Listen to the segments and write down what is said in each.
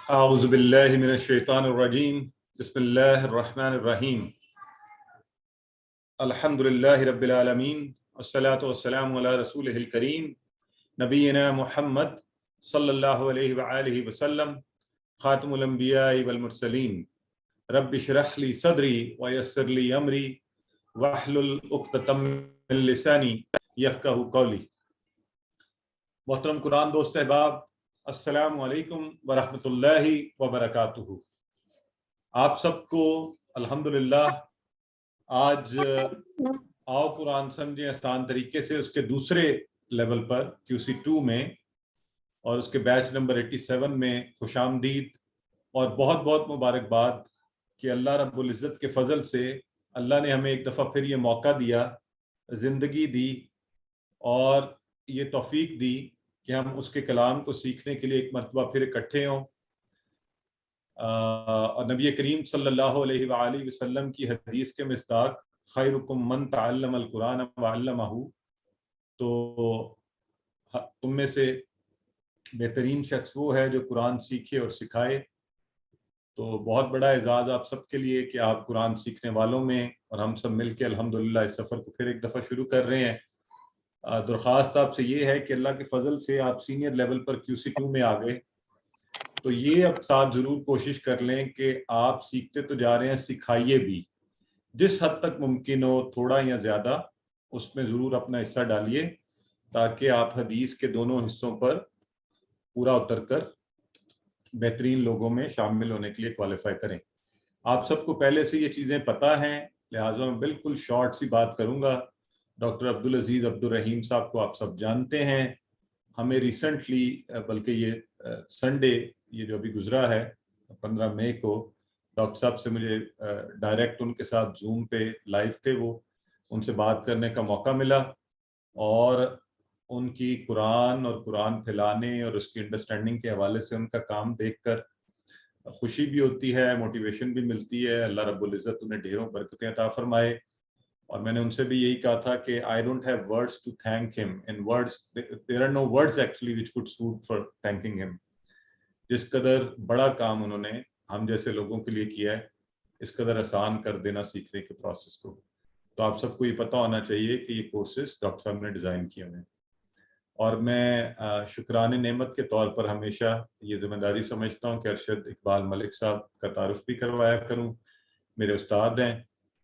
اعوذ باللہ من الشیطان الرجیم بسم اللہ الرحمن الرحیم الحمد للہ رب العالمین والصلاة والسلام علی رسولہ الکریم نبینا محمد صلی اللہ علیہ وآلہ وسلم خاتم الانبیاء والمرسلین رب اشرح لی صدری ویسر لی امری واحلل عقدۃ من لسانی یفقہوا قولی۔ محترم قرآن دوست احباب، السلام علیکم ورحمۃ اللہ وبرکاتہ۔ آپ سب کو الحمدللہ آج آؤ قرآن سمجھیں آسان طریقے سے اس کے دوسرے لیول پر QC2 میں اور اس کے بیچ نمبر 87 میں خوش آمدید اور بہت بہت مبارکباد کہ اللہ رب العزت کے فضل سے اللہ نے ہمیں ایک دفعہ پھر یہ موقع دیا، زندگی دی اور یہ توفیق دی کہ ہم اس کے کلام کو سیکھنے کے لیے ایک مرتبہ پھر اکٹھے ہوں، اور نبی کریم صلی اللہ علیہ وآلہ وسلم کی حدیث کے مصداق خیرکم من تعلم القرآن وعلمہ، تو تم میں سے بہترین شخص وہ ہے جو قرآن سیکھے اور سکھائے۔ تو بہت بڑا اعزاز آپ سب کے لیے کہ آپ قرآن سیکھنے والوں میں اور ہم سب مل کے الحمدللہ اس سفر کو پھر ایک دفعہ شروع کر رہے ہیں۔ درخواست آپ سے یہ ہے کہ اللہ کے فضل سے آپ سینئر لیول پر QC2 میں آ گئے تو یہ اب ساتھ ضرور کوشش کر لیں کہ آپ سیکھتے تو جا رہے ہیں، سکھائیے بھی، جس حد تک ممکن ہو تھوڑا یا زیادہ اس میں ضرور اپنا حصہ ڈالیے تاکہ آپ حدیث کے دونوں حصوں پر پورا اتر کر بہترین لوگوں میں شامل ہونے کے لیے کوالیفائی کریں۔ آپ سب کو پہلے سے یہ چیزیں پتہ ہیں، لہٰذا میں بالکل شارٹ سی بات کروں گا۔ ڈاکٹر عبدالعزیز عبدالرحیم صاحب کو آپ سب جانتے ہیں، ہمیں ریسنٹلی بلکہ یہ سنڈے یہ جو ابھی گزرا ہے 15 مئی کو، ڈاکٹر صاحب سے مجھے ڈائریکٹ ان کے ساتھ زوم پہ لائیو تھے، وہ ان سے بات کرنے کا موقع ملا اور ان کی قرآن اور قرآن پھیلانے اور اس کی انڈرسٹینڈنگ کے حوالے سے ان کا کام دیکھ کر خوشی بھی ہوتی ہے، موٹیویشن بھی ملتی ہے۔ اللہ رب العزت انہیں ڈھیروں برکتیں عطا فرمائے۔ اور میں نے ان سے بھی یہی کہا تھا کہ I don't have words to thank him. In words, there are no words actually which could suit for thanking him. جس قدر بڑا کام انہوں نے ہم جیسے لوگوں کے لیے کیا ہے، اس قدر آسان کر دینا سیکھنے کے پروسیس کو، تو آپ سب کو یہ پتہ ہونا چاہیے کہ یہ کورسز ڈاکٹر صاحب نے ڈیزائن کیے ہوئے ہیں۔ اور میں شکران نعمت کے طور پر ہمیشہ یہ ذمہ داری سمجھتا ہوں کہ ارشد اقبال ملک صاحب کا تعارف بھی کروایا کروں، میرے استاد ہیں،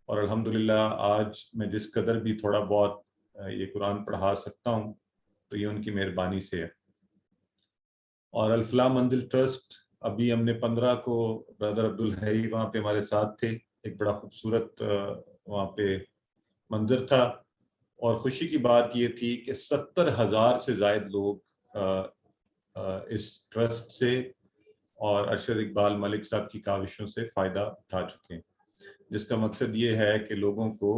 اور الحمدللہ آج میں جس قدر بھی تھوڑا بہت یہ قرآن پڑھا سکتا ہوں تو یہ ان کی مہربانی سے ہے۔ اور الفلاح منزل ٹرسٹ ابھی ہم نے 15 کو برادر عبدالحی وہاں پہ ہمارے ساتھ تھے، ایک بڑا خوبصورت وہاں پہ منظر تھا، اور خوشی کی بات یہ تھی کہ 70,000 سے زائد لوگ اس ٹرسٹ سے اور ارشد اقبال ملک صاحب کی کاوشوں سے فائدہ اٹھا چکے ہیں، جس کا مقصد یہ ہے کہ لوگوں کو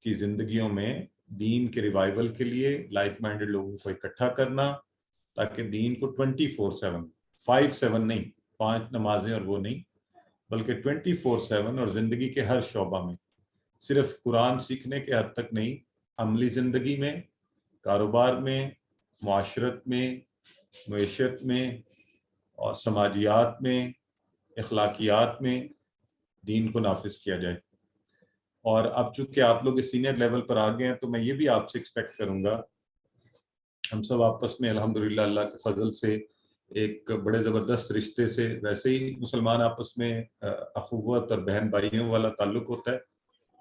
کی زندگیوں میں دین کے ریوائول کے لیے لائک مائنڈڈ لوگوں کو اکٹھا کرنا، تاکہ دین کو 24/7 5/7 نہیں، 5 نمازیں اور وہ نہیں، بلکہ 24/7 اور زندگی کے ہر شعبہ میں، صرف قرآن سیکھنے کے حد تک نہیں، عملی زندگی میں، کاروبار میں، معاشرت میں، معیشت میں اور سماجیات میں، اخلاقیات میں دین کو نافذ کیا جائے۔ اور اب چونکہ آپ لوگ سینئر لیول پر آ گئے ہیں تو میں یہ بھی آپ سے ایکسپیکٹ کروں گا، ہم سب آپس میں الحمدللہ اللہ کے فضل سے ایک بڑے زبردست رشتے سے، ویسے ہی مسلمان آپس میں اخوت اور بہن بھائیوں والا تعلق ہوتا ہے،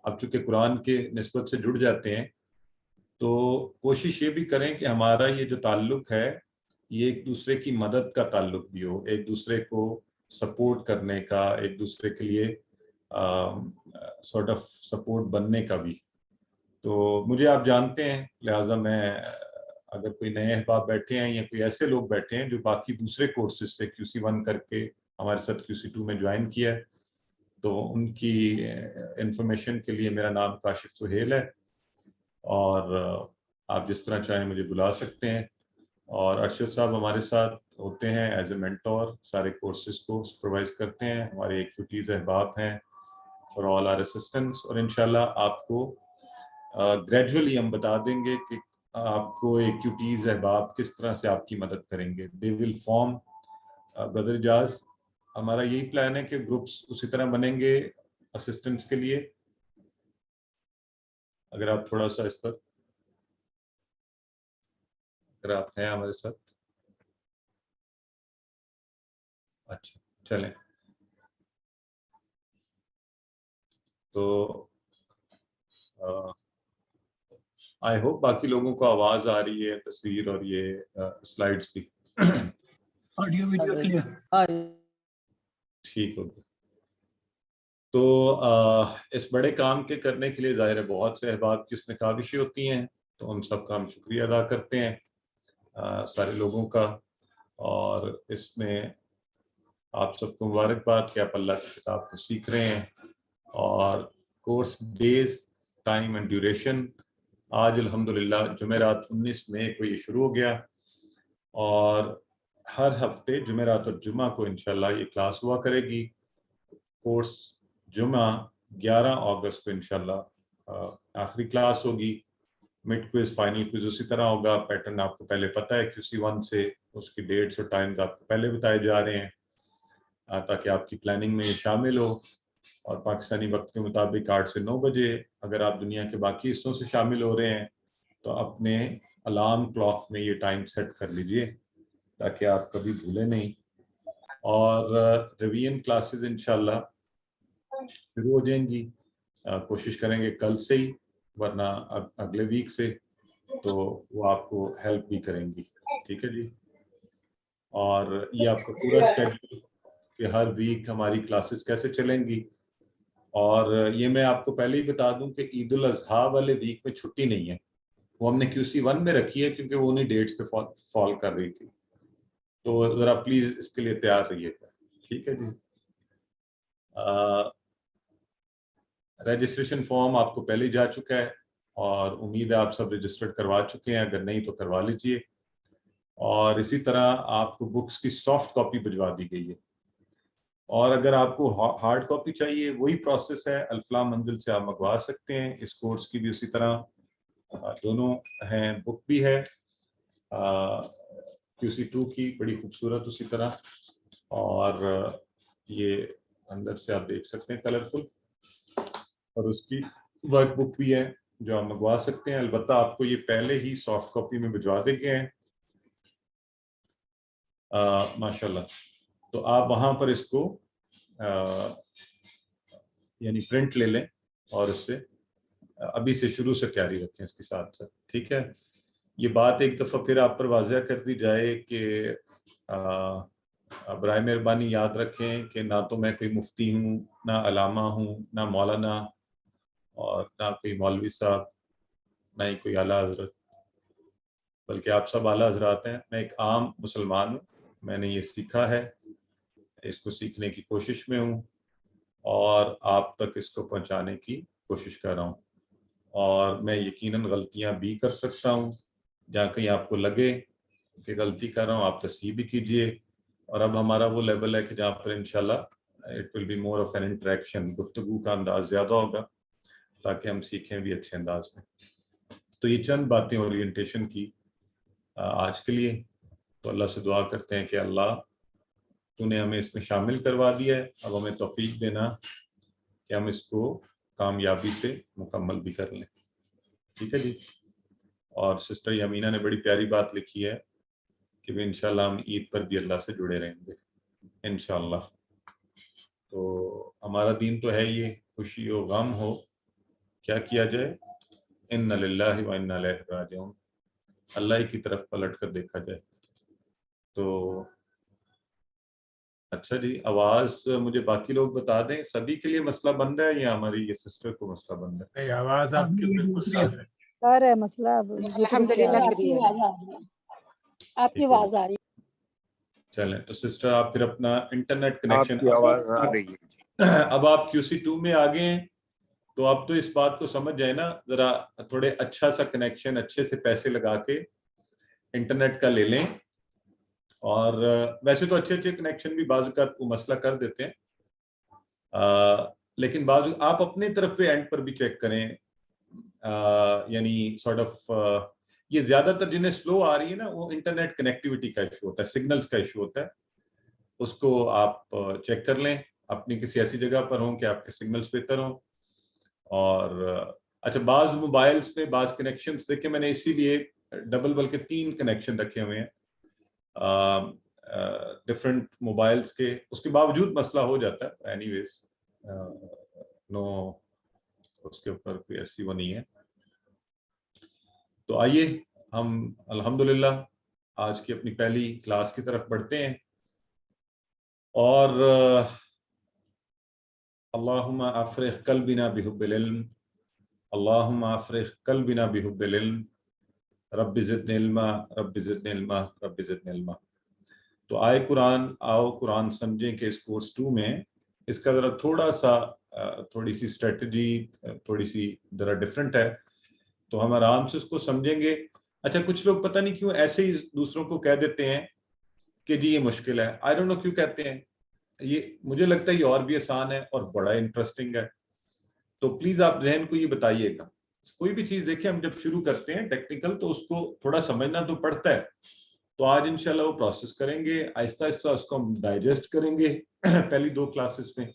اب چونکہ قرآن کے نسبت سے جڑ جاتے ہیں تو کوشش یہ بھی کریں کہ ہمارا یہ جو تعلق ہے یہ ایک دوسرے کی مدد کا تعلق بھی ہو، ایک دوسرے کو سپورٹ کرنے کا، ایک دوسرے کے لیے سارٹ آف سپورٹ بننے کا بھی۔ تو مجھے آپ جانتے ہیں، لہٰذا میں اگر کوئی نئے احباب بیٹھے ہیں یا کوئی ایسے لوگ بیٹھے ہیں جو باقی دوسرے کورسز سے QC1 کر کے ہمارے ساتھ QC2 میں جوائن کیا ہے، تو ان کی انفارمیشن کے لیے میرا نام کاشف سہیل ہے، اور آپ جس طرح چاہیں مجھے بلا سکتے ہیں۔ اور ارشد صاحب ہمارے ساتھ ہوتے ہیں ایز اے مینٹور، سارے کورسز کو سپروائز کرتے ہیں، ہمارے ایکٹیویٹیز احباب ہیں فار آل آر اسسٹنٹس، اور انشاءاللہ آپ کو گریجولی ہم بتا دیں گے کہ آپ کو ایکٹیویٹیز احباب کس طرح سے آپ کی مدد کریں گے۔ دے ول فارم برادر اجاز ہمارا یہی پلان ہے کہ گروپس اسی طرح بنیں گے اسسٹنٹس کے لیے؟ اگر آپ تھوڑا سا اس پر اگر آپ ہیں ہمارے ساتھ. اچھا چلیں تو آئی ہوپ باقی لوگوں کو آواز آ رہی ہے، تصویر اور یہ سلائیڈز بھی آڈیو ویڈیو کلیئر ٹھیک ہوگا. تو اس بڑے کام کے کرنے کے لیے ظاہر ہے بہت سے احباب کی اس میں کاوشیں ہوتی ہیں، تو ان سب کا ہم شکریہ ادا کرتے ہیں سارے لوگوں کا. اور اس میں آپ سب کو مبارکباد کہ آپ اللہ کی کتاب کو سیکھ رہے ہیں. اور course days, time and duration, آج الحمدللہ جمعرات 19 مئی کو یہ شروع ہو گیا، اور ہر ہفتے جمعرات اور جمعہ کو انشاءاللہ یہ کلاس ہوا کرے گی. کورس جمعہ 11 اگست کو انشاءاللہ آخری کلاس ہوگی. مڈ کوئز، فائنل کوئز اسی طرح ہوگا. پیٹرن آپ کو پہلے پتہ ہے QC1 سے، اس کی ڈیٹس اور ٹائمز آپ کو پہلے بتائے جا رہے ہیں تاکہ آپ کی پلاننگ میں یہ شامل ہو. اور پاکستانی وقت کے مطابق 8 سے 9 بجے. اگر آپ دنیا کے باقی حصوں سے شامل ہو رہے ہیں تو اپنے الارم کلاک میں یہ ٹائم سیٹ کر لیجئے تاکہ آپ کبھی بھولیں نہیں. اور ریویژن کلاسز انشاءاللہ شروع ہو جائیں گی. کوشش کریں گے کل سے ہی، ورنہ اگلے ویک سے، تو وہ آپ کو ہیلپ بھی کریں گی. ٹھیک ہے جی. اور یہ آپ کا پورا اسکیڈول کہ ہر ویک ہماری کلاسز کیسے چلیں گی. اور یہ میں آپ کو پہلے ہی بتا دوں کہ عید الاضحیٰ والے ویک میں چھٹی نہیں ہے، وہ ہم نے QC1 میں رکھی ہے کیونکہ وہ انہیں ڈیٹس پہ فال کر رہی تھی. تو ذرا پلیز اس کے لیے تیار رہیے گا. ٹھیک ہے جی. رجسٹریشن فارم آپ کو پہلے جا چکا ہے، اور امید ہے آپ سب رجسٹرڈ کروا چکے ہیں. اگر نہیں تو کروا لیجئے. اور اسی طرح آپ کو بکس کی سافٹ کاپی بھجوا دی گئی ہے. اور اگر آپ کو ہارڈ کاپی چاہیے، وہی پروسیس ہے، الفلاح منزل سے آپ منگوا سکتے ہیں. اس کورس کی بھی اسی طرح دونوں ہیں. بک بھی ہے QC2 کی، بڑی خوبصورت اسی طرح، اور یہ اندر سے آپ دیکھ سکتے ہیں کلرفل. اور اس کی ورک بک بھی ہے جو آپ منگوا سکتے ہیں. البتہ آپ کو یہ پہلے ہی سافٹ کاپی میں بھجوا دے گئے ہیں ماشاءاللہ. تو آپ وہاں پر اس کو یعنی پرنٹ لے لیں اور اس سے ابھی سے شروع سے تیاری رکھیں اس کے ساتھ ساتھ. ٹھیک ہے. یہ بات ایک دفعہ پھر آپ پر واضح کر دی جائے کہ برائے مہربانی یاد رکھیں کہ نہ تو میں کوئی مفتی ہوں، نہ علامہ ہوں، نہ مولانا، اور نہ کوئی مولوی صاحب، نہ ہی کوئی اعلیٰ حضرت، بلکہ آپ سب اعلیٰ حضرات ہیں. میں ایک عام مسلمان ہوں. میں نے یہ سیکھا ہے، اس کو سیکھنے کی کوشش میں ہوں، اور آپ تک اس کو پہنچانے کی کوشش کر رہا ہوں. اور میں یقیناً غلطیاں بھی کر سکتا ہوں. جہاں کہیں آپ کو لگے کہ غلطی کر رہا ہوں آپ تصحیح بھی کیجئے. اور اب ہمارا وہ لیول ہے کہ جہاں پر انشاءاللہ it will be more of an interaction, گفتگو کا انداز زیادہ ہوگا تاکہ ہم سیکھیں بھی اچھے انداز میں. تو یہ چند باتیں اورینٹیشن کی آج کے لیے. تو اللہ سے دعا کرتے ہیں کہ اللہ تو نے ہمیں اس میں شامل کروا دیا ہے، اب ہمیں توفیق دینا کہ ہم اس کو کامیابی سے مکمل بھی کر لیں. ٹھیک ہے جی. اور سسٹر یمینہ نے بڑی پیاری بات لکھی ہے کہ انشاءاللہ ہم عید پر بھی اللہ سے جڑے رہیں گے انشاءاللہ. تو ہمارا دین تو ہے یہ، خوشی ہو غم ہو کیا کیا جائے، ان للہ و انا الیہ راجعون، اللہ ہی کی طرف پلٹ کر دیکھا جائے. تو اچھا جی. آواز مجھے باقی لوگ بتا دیں، سبھی کے لیے مسئلہ بن رہا ہے یا ہماری یہ سسٹر کو مسئلہ بن رہا ہے؟ آواز آپ کی بالکل صاف ہے. سارے مسئلہ الحمدللہ آپ کی آواز آ رہی ہے. چلیں تو سسٹر آپ پھر اپنا انٹرنیٹ کنیکشن، آپ کی آواز آ رہی ہے. اب آپ QC2 میں آگے ہیں تو آپ تو اس بات کو سمجھ جائیں نا، ذرا تھوڑے اچھا سا کنیکشن، اچھے سے پیسے لگا کے انٹرنیٹ کا لے لیں. اور ویسے تو اچھے اچھے کنیکشن بھی بعض کا مسئلہ کر دیتے ہیں، لیکن بعض آپ اپنے طرف پہ اینڈ پر بھی چیک کریں. یعنی سارٹ آف یہ زیادہ تر جنہیں سلو آ رہی ہے نا، وہ انٹرنیٹ کنیکٹیوٹی کا ایشو ہوتا ہے، سگنلز کا ایشو ہوتا ہے. اس کو آپ چیک کر لیں، اپنی کسی ایسی جگہ پر ہوں کہ آپ کے سگنلز بہتر ہوں. اور اچھا بعض موبائلز پہ بعض کنیکشنز دیکھیں میں نے اسی لیے ڈبل بلکہ 3 کنیکشن رکھے ہوئے ہیں ڈفرینٹ موبائلز کے، اس کے باوجود مسئلہ ہو جاتا ہے. اینی ویز نو اس کے اوپر کوئی ایسی وہ نہیں ہے. تو آئیے ہم الحمدللہ آج کی اپنی پہلی کلاس کی طرف بڑھتے ہیں. اور اللہم افرغ قلبنا بحب العلم، اللہم افرغ قلبنا بحب العلم، رب زدنی علما، رب زدنی علما، رب زدنی علما. تو آئے قرآن آؤ قرآن سمجھیں کہ اس کورس 2 میں اس کا ذرا تھوڑی سی اسٹریٹجی تھوڑی سی ذرا ڈفرینٹ ہے، تو ہم آرام سے اس کو سمجھیں گے. اچھا کچھ لوگ پتہ نہیں کیوں ایسے ہی دوسروں کو کہہ دیتے ہیں کہ جی یہ مشکل ہے. آئی ڈونٹ نو کیوں کہتے ہیں. یہ مجھے لگتا ہے یہ اور بھی آسان ہے اور بڑا انٹرسٹنگ ہے. تو پلیز آپ ذہن کو یہ بتائیے گا. کوئی بھی چیز دیکھیں ہم جب شروع کرتے ہیں ٹیکنیکل تو اس کو تھوڑا سمجھنا تو پڑتا ہے. تو آج انشاءاللہ وہ پروسیس کریں گے آہستہ آہستہ، اس کو ہم ڈائجسٹ کریں گے پہلی 2 کلاسز میں.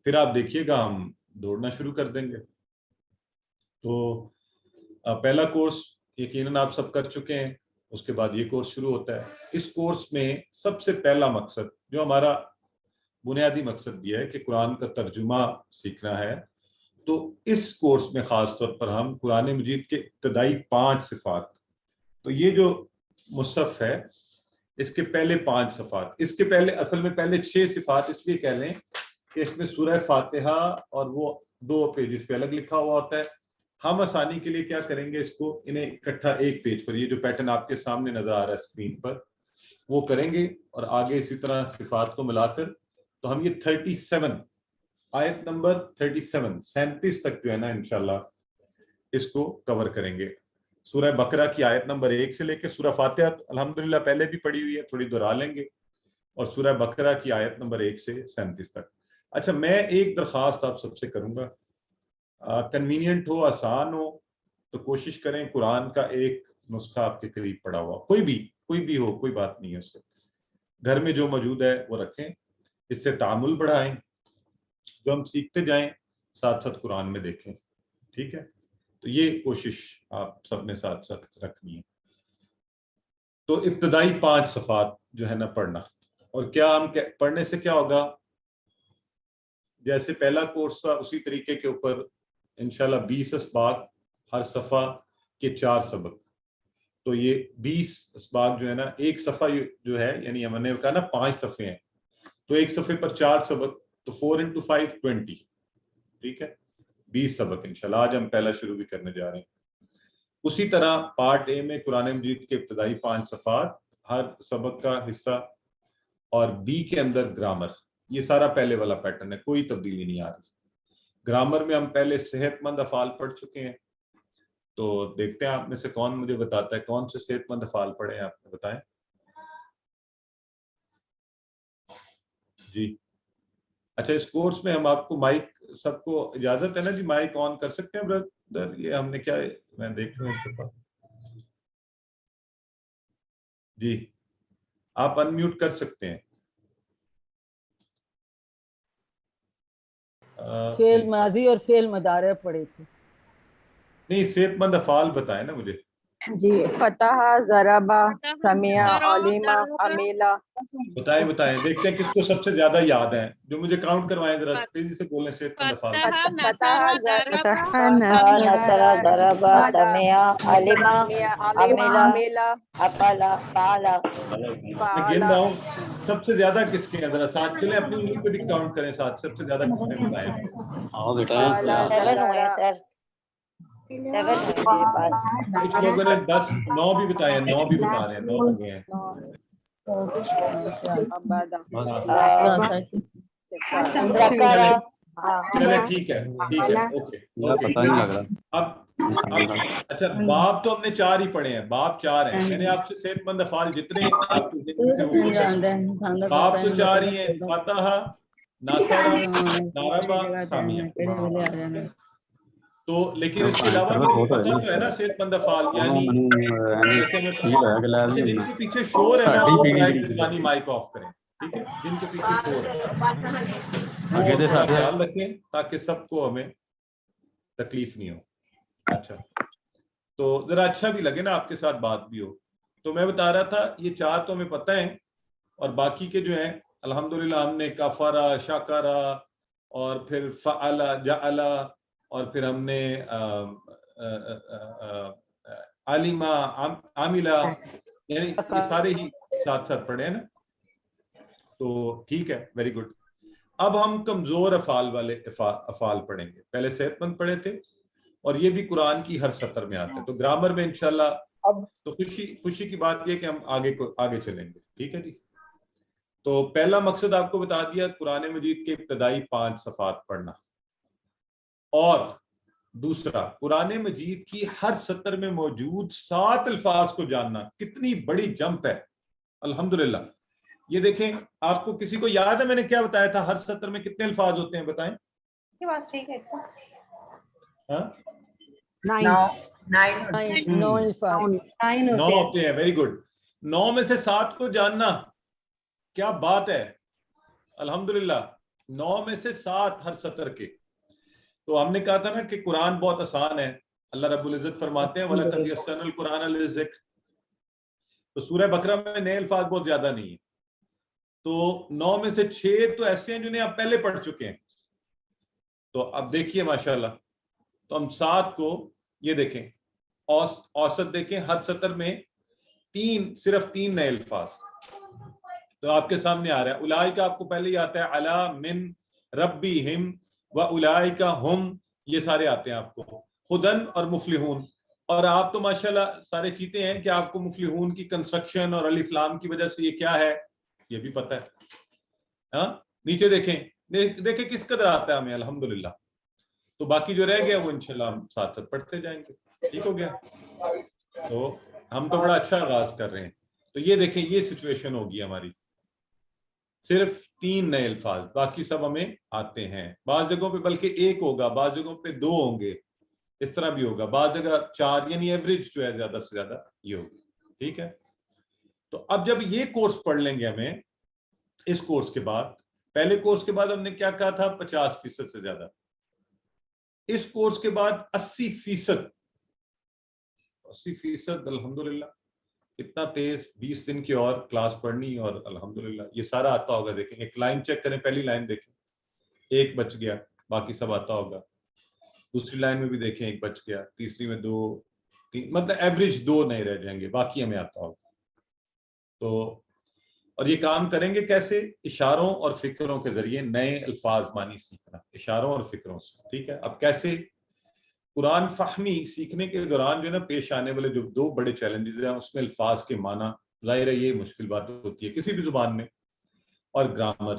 پھر آپ دیکھیے گا ہم دوڑنا شروع کر دیں گے. تو پہلا کورس یقیناً آپ سب کر چکے ہیں، اس کے بعد یہ کورس شروع ہوتا ہے. اس کورس میں سب سے پہلا مقصد جو ہمارا بنیادی مقصد بھی ہے کہ قرآن کا ترجمہ سیکھنا ہے. تو اس کورس میں خاص طور پر ہم قرآن مجید کے ابتدائی 5 صفات، تو یہ جو مصحف ہے اس کے پہلے 5 صفات، اس کے پہلے اصل میں پہلے 6 صفات اس لیے کہہ لیں کہ اس میں سورہ فاتحہ اور وہ 2 پیجز پہ الگ لکھا ہوا ہوتا ہے. ہم آسانی کے لیے کیا کریں گے، اس کو انہیں اکٹھا ایک پیج پر، یہ جو پیٹرن آپ کے سامنے نظر آ رہا ہے اسکرین پر، وہ کریں گے. اور آگے اسی طرح صفات کو ملا کر تو ہم یہ 37 آیت نمبر 37 تک جو ہے نا انشاءاللہ اس کو کور کریں گے. سورہ بقرہ کی آیت نمبر 1 سے لے کے سورہ فاتحہ الحمدللہ پہلے بھی پڑھی ہوئی ہے، تھوڑی دہرا لیں گے، اور سورہ بقرہ کی آیت نمبر 1 سے 37 تک. اچھا میں ایک درخواست آپ سب سے کروں گا، کنوینئنٹ ہو آسان ہو تو کوشش کریں قرآن کا ایک نسخہ آپ کے قریب پڑا ہوا، کوئی بھی ہو، کوئی بات نہیں ہے، اس سے گھر میں جو موجود ہے وہ رکھیں. اس سے تعامل بڑھائیں، جو ہم سیکھتے جائیں ساتھ ساتھ قرآن میں دیکھیں. ٹھیک ہے، تو یہ کوشش آپ سب نے ساتھ ساتھ رکھنی ہے. تو ابتدائی 5 صفات جو ہے نا پڑھنا. اور کیا ہم پڑھنے سے کیا ہوگا، جیسے پہلا کورس تھا اسی طریقے کے اوپر انشاءاللہ 20 اسباق، ہر صفحہ کے 4 سبق. تو یہ 20 اسباق جو ہے نا، ایک صفحہ جو ہے یعنی ہم نے کہا نا 5 صفحے ہیں، تو ایک صفحے پر 4 سبق، تو 4 into 5 20. ٹھیک ہے، 20 سبق انشاءاللہ آج ہم پہلا شروع بھی کرنے جا رہے ہیں. اسی طرح پارٹ اے میں قرآن مجید کے ابتدائی 5 صفحات ہر سبق کا حصہ، اور بی کے اندر گرامر. یہ سارا پہلے والا پیٹرن ہے، کوئی تبدیلی نہیں آ رہی. گرامر میں ہم پہلے صحت مند افعال پڑھ چکے ہیں، تو دیکھتے ہیں آپ میں سے کون مجھے بتاتا ہے کون سے صحت مند افعال پڑھے ہیں، آپ نے بتائیں جی. اچھا اس کورس میں ہم آپ کو مائک، سب کو اجازت ہے نا جی، مائک آن کر سکتے ہیں برادر؟ یہ ہم نے کیا ہے میں دیکھ رہا ہوں جی، آپ ان میوٹ کر سکتے ہیں. فعل ماضی اور فعل مضارع پڑے تھے. نہیں صحت مند افعال بتائیں نا مجھے. جی، فتح، ضربہ، سمع، علما، عمیلا. بتائیں دیکھتے ہیں کس کو سب سے زیادہ یاد ہے. جو مجھے کاؤنٹ کروائیں ذرا تیزی سے بولیں صحت مند افعال. نصر، ضرب، سمع، علم، عمل، عقل، فعل. میں گن رہا ہوں سب سے زیادہ کس کے ہیں، ذرا ساتھ چلیں اپنی انگلی پہ بھی کاؤنٹ کریں ساتھ، سب سے زیادہ کس نے بتایا. 7 ہوئے سر، 7 ہوئے میرے پاس. کچھ لوگوں نے 10 9 بھی بتائے ہیں، 9 بھی بتا رہے ہیں، 9 ہو گئے ہیں. ذکر. چلے ٹھیک ہے اوکے. اب اچھا باب تو ہم نے 4 ہی پڑھے ہیں، باب 4 ہیں. میں نے آپ سے صحت مند افعال جتنے آپ کے ذہن میں تھے وہ باب تو 4 ہی ہیں، فتح، نصر، ضرب، سمع. تو لیکن اس کے علاوہ پتہ تو ہے نا صحت مند افعال، یعنی جیسے جن کے پیچھے شور ہے نا وہ برائٹ زبانی مائک آف کریں. ٹھیک ہے، جن کے پیچھے تھوڑا خیال رکھیں تاکہ سب کو ہمیں تکلیف نہیں ہو. اچھا تو ذرا اچھا بھی لگے نا، آپ کے ساتھ بات بھی ہو. تو میں بتا رہا تھا یہ 4 تو ہمیں پتہ ہیں، اور باقی کے جو ہیں الحمدللہ ہم نے کفارا، شاکرا، اور پھر فعلا، جعلا، اور پھر ہم نے عالمہ، عاملہ، یعنی یہ سارے ہی ساتھ ساتھ پڑھے ہیں نا. تو ٹھیک ہے، ویری گڈ. اب ہم کمزور افعال والے افعال پڑھیں گے. پہلے صحت مند پڑھے تھے، اور یہ بھی قرآن کی ہر سطر میں آتے ہیں. تو گرامر میں انشاءاللہ تو خوشی کی بات یہ کہ ہم آگے چلیں گے. ٹھیک ہے جی. تو پہلا مقصد آپ کو بتا دیا، قرآن مجید کے ابتدائی 5 صفحات پڑھنا، اور دوسرا قرآن مجید کی ہر سطر میں موجود 7 الفاظ کو جاننا. کتنی بڑی جمپ ہے الحمدللہ. یہ دیکھیں، آپ کو کسی کو یاد ہے میں نے کیا بتایا تھا؟ ہر سطر میں کتنے الفاظ ہوتے ہیں بتائیں؟ 9 ہوتے ہیں. Very good. 9 میں سے 7 کو جاننا، کیا بات ہے الحمدللہ. 9 میں سے 7 ہر سطر کے. تو ہم نے کہا تھا نا کہ قرآن بہت آسان ہے. اللہ رب العزت فرماتے ہیں وَلَقَدْ يَسَّرْنَا الْقُرْآنَ لِلذِّكْرِ. تو سورہ بقرہ میں نئے الفاظ بہت زیادہ نہیں ہیں. تو 9 میں سے 6 تو ایسے ہیں جنہیں آپ پہلے پڑھ چکے ہیں. تو اب دیکھیے ماشاءاللہ، تو ہم 7 کو یہ دیکھیں، اوسط دیکھیں، ہر سطر میں صرف 3 نئے الفاظ. تو آپ کے سامنے آ رہا ہے اولئک، آپ کو پہلے ہی آتا ہے علی من ربہم و اولئک ہم، یہ سارے آتے ہیں آپ کو. خدن اور مفلحون. اور آپ تو ماشاءاللہ سارے چیتے ہیں کہ آپ کو مفلحون کی کنسٹرکشن اور الف لام کی وجہ سے یہ کیا ہے یہ بھی پتہ ہے. ہاں نیچے دیکھیں کس قدر آتا ہے ہمیں الحمدللہ. تو باقی جو رہ گیا وہ انشاءاللہ ہم ساتھ ساتھ پڑھتے جائیں گے. ٹھیک ہو گیا. تو ہم تو بڑا اچھا آغاز کر رہے ہیں. تو یہ دیکھیں یہ سچویشن ہوگی ہماری، صرف 3 نئے الفاظ، باقی سب ہمیں آتے ہیں. بعض جگہوں پہ بلکہ 1 ہوگا، بعض جگہوں پہ 2 ہوں گے، اس طرح بھی ہوگا. بعض جگہ 4، یعنی ایوریج جو ہے زیادہ سے زیادہ یہ ہوگی. ٹھیک ہے. تو اب جب یہ کورس پڑھ لیں گے ہمیں، اس کورس کے بعد، پہلے کورس کے بعد ہم نے کیا کہا تھا 50% سے زیادہ، اس کورس کے بعد 80% الحمدللہ. اتنا تیز 20 دن کی اور کلاس پڑھنی، اور الحمدللہ یہ سارا آتا ہوگا. دیکھیں ایک لائن چیک کریں، پہلی لائن دیکھیں 1 بچ گیا، باقی سب آتا ہوگا. دوسری لائن میں بھی دیکھیں 1 بچ گیا، تیسری میں 2، مطلب ایوریج 2 نہیں رہ جائیں گے، باقی ہمیں آتا ہوگا. تو اور یہ کام کریں گے کیسے؟ اشاروں اور فکروں کے ذریعے نئے الفاظ معنی سیکھنا، اشاروں اور فکروں سے. ٹھیک ہے. اب کیسے؟ قرآن فہمی سیکھنے کے دوران جو ہے نا پیش آنے والے جو 2 بڑے چیلنجز ہیں، اس میں الفاظ کے معنی، ظاہر ہے یہ مشکل بات ہوتی ہے کسی بھی زبان میں، اور گرامر.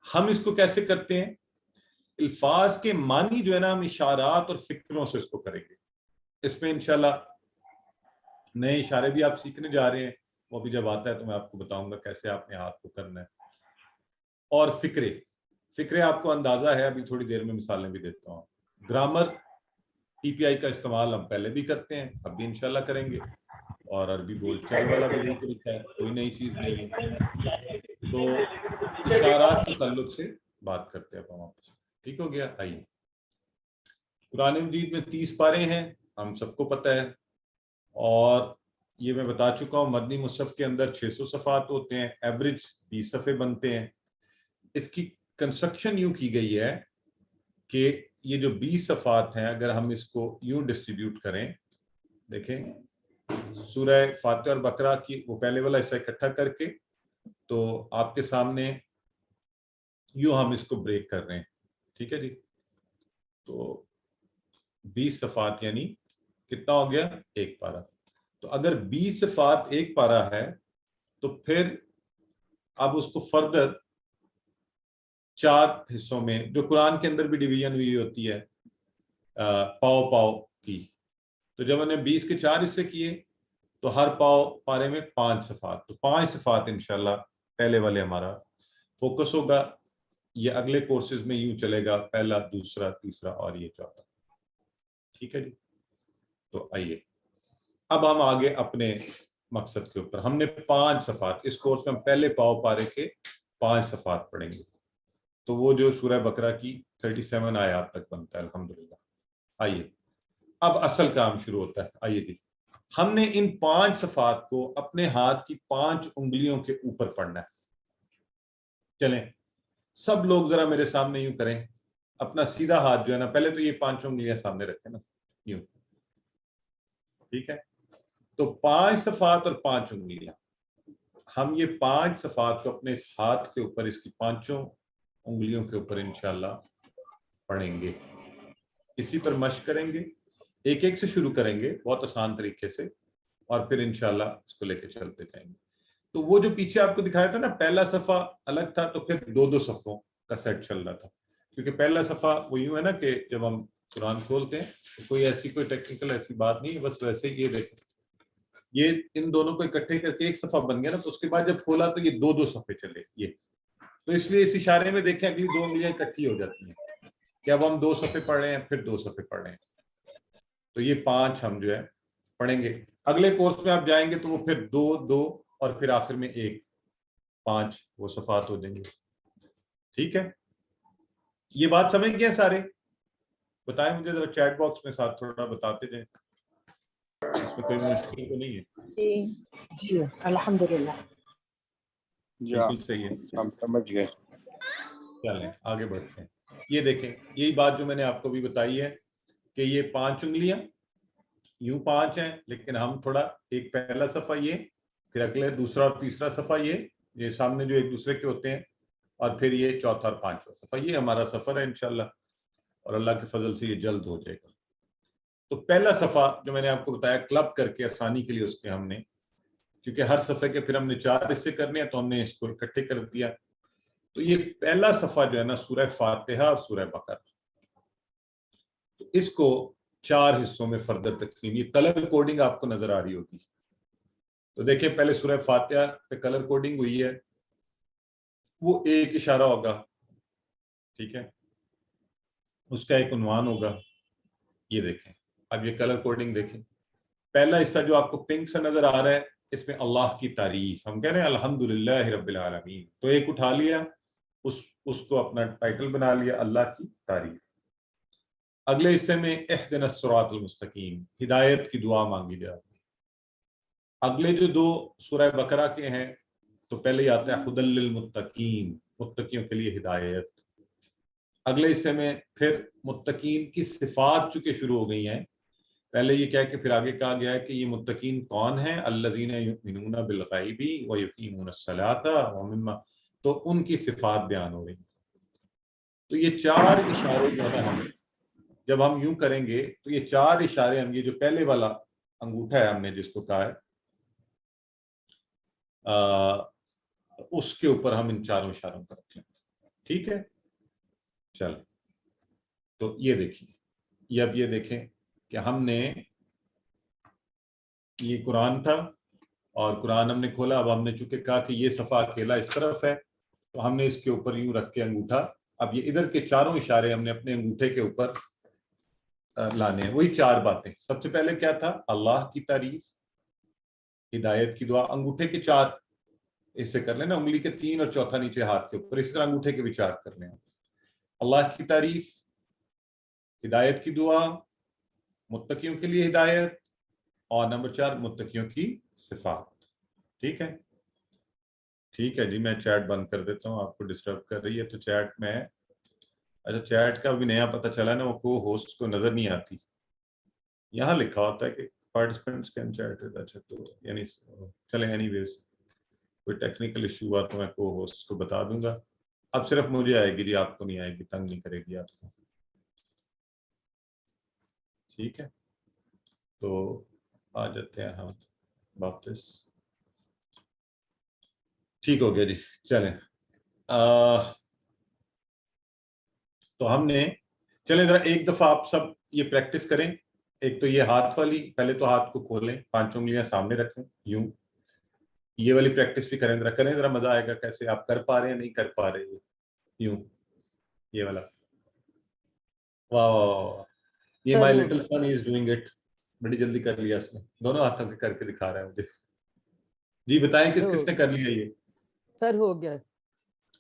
ہم اس کو کیسے کرتے ہیں؟ الفاظ کے معنی جو ہے نا ہم اشارات اور فکروں سے اس کو کریں گے. اس میں انشاءاللہ نئے اشارے بھی آپ سیکھنے جا رہے ہیں، وہ بھی جب آتا ہے تو میں آپ کو بتاؤں گا کیسے آپ نے ہاتھ کو کرنا ہے. اور فکرے آپ کو اندازہ ہے، ابھی تھوڑی دیر میں مثالیں بھی دیتا ہوں. گرامر ٹی پی آئی کا استعمال ہم پہلے بھی کرتے ہیں، اب بھی انشاءاللہ کریں گے. اور عربی بول چال والا بھی یہی طریقہ ہے، کوئی نئی چیز نہیں ہے. تو اشارات کے تعلق سے بات کرتے ہیں ہم آپس میں. ٹھیک ہو گیا. آئیے، قرآن مجید میں 30 پارے ہیں، ہم سب کو پتہ ہے. اور یہ میں بتا چکا ہوں مدنی مصحف کے اندر 600 صفحات ہوتے ہیں، ایوریج 20 صفحے بنتے ہیں. اس کی کنسٹرکشن یوں کی گئی ہے کہ یہ جو 20 صفحات ہیں اگر ہم اس کو یوں ڈسٹریبیوٹ کریں، دیکھیں سورہ فاتحہ اور بقرہ کی وہ پہلے والا حصہ اکٹھا کر کے، تو آپ کے سامنے یوں ہم اس کو بریک کر رہے ہیں. ٹھیک ہے جی. تو 20 صفحات یعنی کتنا ہو گیا؟ 1 پارہ. تو اگر 20 صفحات 1 پارہ ہے تو پھر اب اس کو فردر 4 حصوں میں، جو قرآن کے اندر بھی ڈویژن ہوئی ہوتی ہے پاؤ کی، تو جب ہم نے 20 کے 4 حصے کیے تو ہر پارے میں 5 صفحات. تو 5 صفحات انشاءاللہ پہلے والے ہمارا فوکس ہوگا. یہ اگلے کورسز میں یوں چلے گا، پہلا، دوسرا، تیسرا اور یہ چوتھا. ٹھیک ہے جی. تو آئیے اب ہم آگے اپنے مقصد کے اوپر. ہم نے 5 صفحات اس کورس میں ہم پہلے پارے کے 5 صفحات پڑھیں گے، تو وہ جو سورہ بقرہ کی 37 آیات تک بنتا ہے الحمدللہ۔ آئیے اب اصل کام شروع ہوتا ہے۔ آئیے جی، ہم نے ان 5 صفحات کو اپنے ہاتھ کی 5 انگلیوں کے اوپر پڑھنا ہے۔ چلیں سب لوگ ذرا میرے سامنے یوں کریں، اپنا سیدھا ہاتھ جو ہے نا، پہلے تو یہ 5 انگلیاں سامنے رکھیں نا، یوں، ٹھیک ہے؟ تو 5 صفحات اور 5 انگلیاں، ہم یہ 5 صفحات کو اپنے اس ہاتھ کے اوپر، اس کی 5 انگلیوں کے اوپر انشاءاللہ پڑھیں گے۔ اسی پر مشق کریں گے، ایک ایک سے شروع کریں گے بہت آسان طریقے سے، اور پھر انشاءاللہ اس کو لے کے چلتے جائیں گے۔ تو وہ جو پیچھے آپ کو دکھایا تھا نا، پہلا صفحہ الگ تھا، تو پھر 2 صفحوں کا سیٹ چل رہا تھا، کیونکہ پہلا صفحہ وہ یوں ہے نا کہ جب ہم قرآن کھولتے ہیں تو کوئی ایسی کوئی ٹیکنیکل ایسی بات نہیں ہے، بس ویسے ہی یہ دیکھیں، یہ ان دونوں کو اکٹھے کر کے ایک صفحہ بن گیا نا، تو اس کے بعد جب کھولا تو یہ 2 صفحے چلے یہ، تو اس لیے اس اشارے میں دیکھیں اگلی 2 انگلیاں اکٹھی ہو جاتی ہیں کہ اب ہم 2 صفحے پڑھ رہے ہیں، پھر 2 صفحے پڑھ رہے ہیں۔ تو یہ 5 ہم جو ہے پڑھیں گے۔ اگلے کورس میں آپ جائیں گے تو وہ پھر 2 اور پھر آخر میں 1، 5 وہ صفحات ہو جائیں گے، ٹھیک ہے؟ یہ بات سمجھ گئے سارے؟ بتائیں مجھے ذرا چیٹ باکس میں ساتھ تھوڑا بتاتے جائیں، اس میں کوئی مشکل تو نہیں ہے؟ جی الحمدللہ بالکل صحیح ہے، ہم سمجھ گئے۔ چلیں آگے بڑھتے ہیں۔ یہ دیکھیں، یہی بات جو میں نے آپ کو بھی بتائی ہے کہ یہ 5 انگلیاں یوں 5 ہیں، لیکن ہم تھوڑا ایک پہلا صفحہ یہ، پھر اگلے دوسرا اور تیسرا صفحہ یہ سامنے جو ایک دوسرے کے ہوتے ہیں، اور پھر یہ چوتھا اور 5واں صفحہ، یہ ہمارا سفر ہے انشاءاللہ، اور اللہ کے فضل سے یہ جلد ہو جائے گا۔ تو پہلا صفحہ جو میں نے آپ کو بتایا کلب کر کے آسانی کے لیے اس کے ہم نے، کیونکہ ہر صفحے کے پھر ہم نے 4 حصے کرنے ہیں تو ہم نے اس کو اکٹھے کر دیا۔ تو یہ پہلا صفحہ جو ہے نا سورہ فاتحہ اور سورہ بقرہ، تو اس کو 4 حصوں میں فردر تقسیم، یہ کلر کوڈنگ آپ کو نظر آ رہی ہوگی۔ تو دیکھیں پہلے سورہ فاتحہ پہ کلر کوڈنگ ہوئی ہے، وہ ایک اشارہ ہوگا، ٹھیک ہے، اس کا ایک عنوان ہوگا، یہ دیکھیں۔ اب یہ کلر کوڈنگ دیکھیں، پہلا حصہ جو آپ کو پنک سے نظر آ رہا ہے، اس میں اللہ کی تعریف، ہم کہہ رہے ہیں الحمدللہ رب العالمین، تو ایک اٹھا لیا، اس کو اپنا ٹائٹل بنا لیا اللہ کی تعریف۔ اگلے حصے میں اہدنا الصراط المستقیم، ہدایت کی دعا مانگی جاتی ہے۔ اگلے جو 2 سورہ بقرہ کے ہیں، تو پہلے ہی آتا ہے ہدی للمتقین، متقیوں کے لیے ہدایت۔ اگلے حصے میں پھر متقین کی صفات چونکہ شروع ہو گئی ہیں، پہلے یہ کہہ کے پھر آگے کہا گیا ہے کہ یہ متقین کون ہیں، الذین یؤمنون بالغیب ویقیمون الصلاۃ ومما، تو ان کی صفات بیان ہو رہی ہیں۔ تو یہ 4 اشارے جو ہے ہم جب ہم یوں کریں گے تو یہ 4 اشارے ہم، یہ جو پہلے والا انگوٹھا ہے ہم نے جس کو کہا ہے، اس کے اوپر ہم ان 4 اشاروں کا رکھ لیں، ٹھیک ہے؟ چل تو یہ دیکھیے، یہ اب یہ دیکھیں کہ ہم نے یہ قرآن تھا، اور قرآن ہم نے کھولا، اب ہم نے چونکہ کہا کہ یہ صفحہ اکیلا اس طرف ہے، تو ہم نے اس کے اوپر یوں رکھ کے انگوٹھا، اب یہ ادھر کے 4 اشارے ہم نے اپنے انگوٹھے کے اوپر لانے ہیں، وہی 4 باتیں۔ سب سے پہلے کیا تھا؟ اللہ کی تعریف، ہدایت کی دعا، انگوٹھے کے 4 ایسے کر لینا، انگلی کے 3 اور چوتھا نیچے ہاتھ کے اوپر، اس طرح انگوٹھے کے بھی 4 کر لیں۔ اللہ کی تعریف، ہدایت کی دعا، متقیوں کے لیے ہدایت، اور نمبر 4 متقیوں کی صفات، ٹھیک ہے؟ ٹھیک ہے جی، میں چیٹ بند کر دیتا ہوں، آپ کو ڈسٹرب کر رہی ہے تو چیٹ میں، اچھا چیٹ کا بھی نیا پتہ چلا نا، وہ کو ہوسٹ کو نظر نہیں آتی، یہاں لکھا ہوتا ہے کہ پارٹیسپینٹس کین چیٹ، اچھا تو یعنی چلیں اینی ویز کوئی ٹیکنیکل ایشو ہوا تو میں کو ہوسٹ کو بتا دوں گا۔ اب صرف مجھے آئے گی جی، آپ کو نہیں آئے گی، تنگ نہیں کرے گی آپ کو، ٹھیک ہے؟ تو آ جاتے ہیں ہم واپس، ٹھیک ہو گیا جی، چلیں تو ہم نے، چلیں ذرا ایک دفعہ آپ سب یہ پریکٹس کریں، ایک تو یہ ہاتھ والی، پہلے تو ہاتھ کو کھولیں، 5 انگلیاں سامنے رکھیں یوں، یہ والی پریکٹس بھی کریں ذرا مزہ آئے گا، کیسے آپ کر پا رہے ہیں نہیں کر پا رہے ہیں، یوں یہ والا، واہ یہ my little son is doing it, بڑی جلدی کر لیا اس نے، دونوں ہاتھوں کے کر کے دکھا رہا ہے مجھے۔ جی بتائیں کس کس نے کر لیا یہ؟ سر ہو گیا،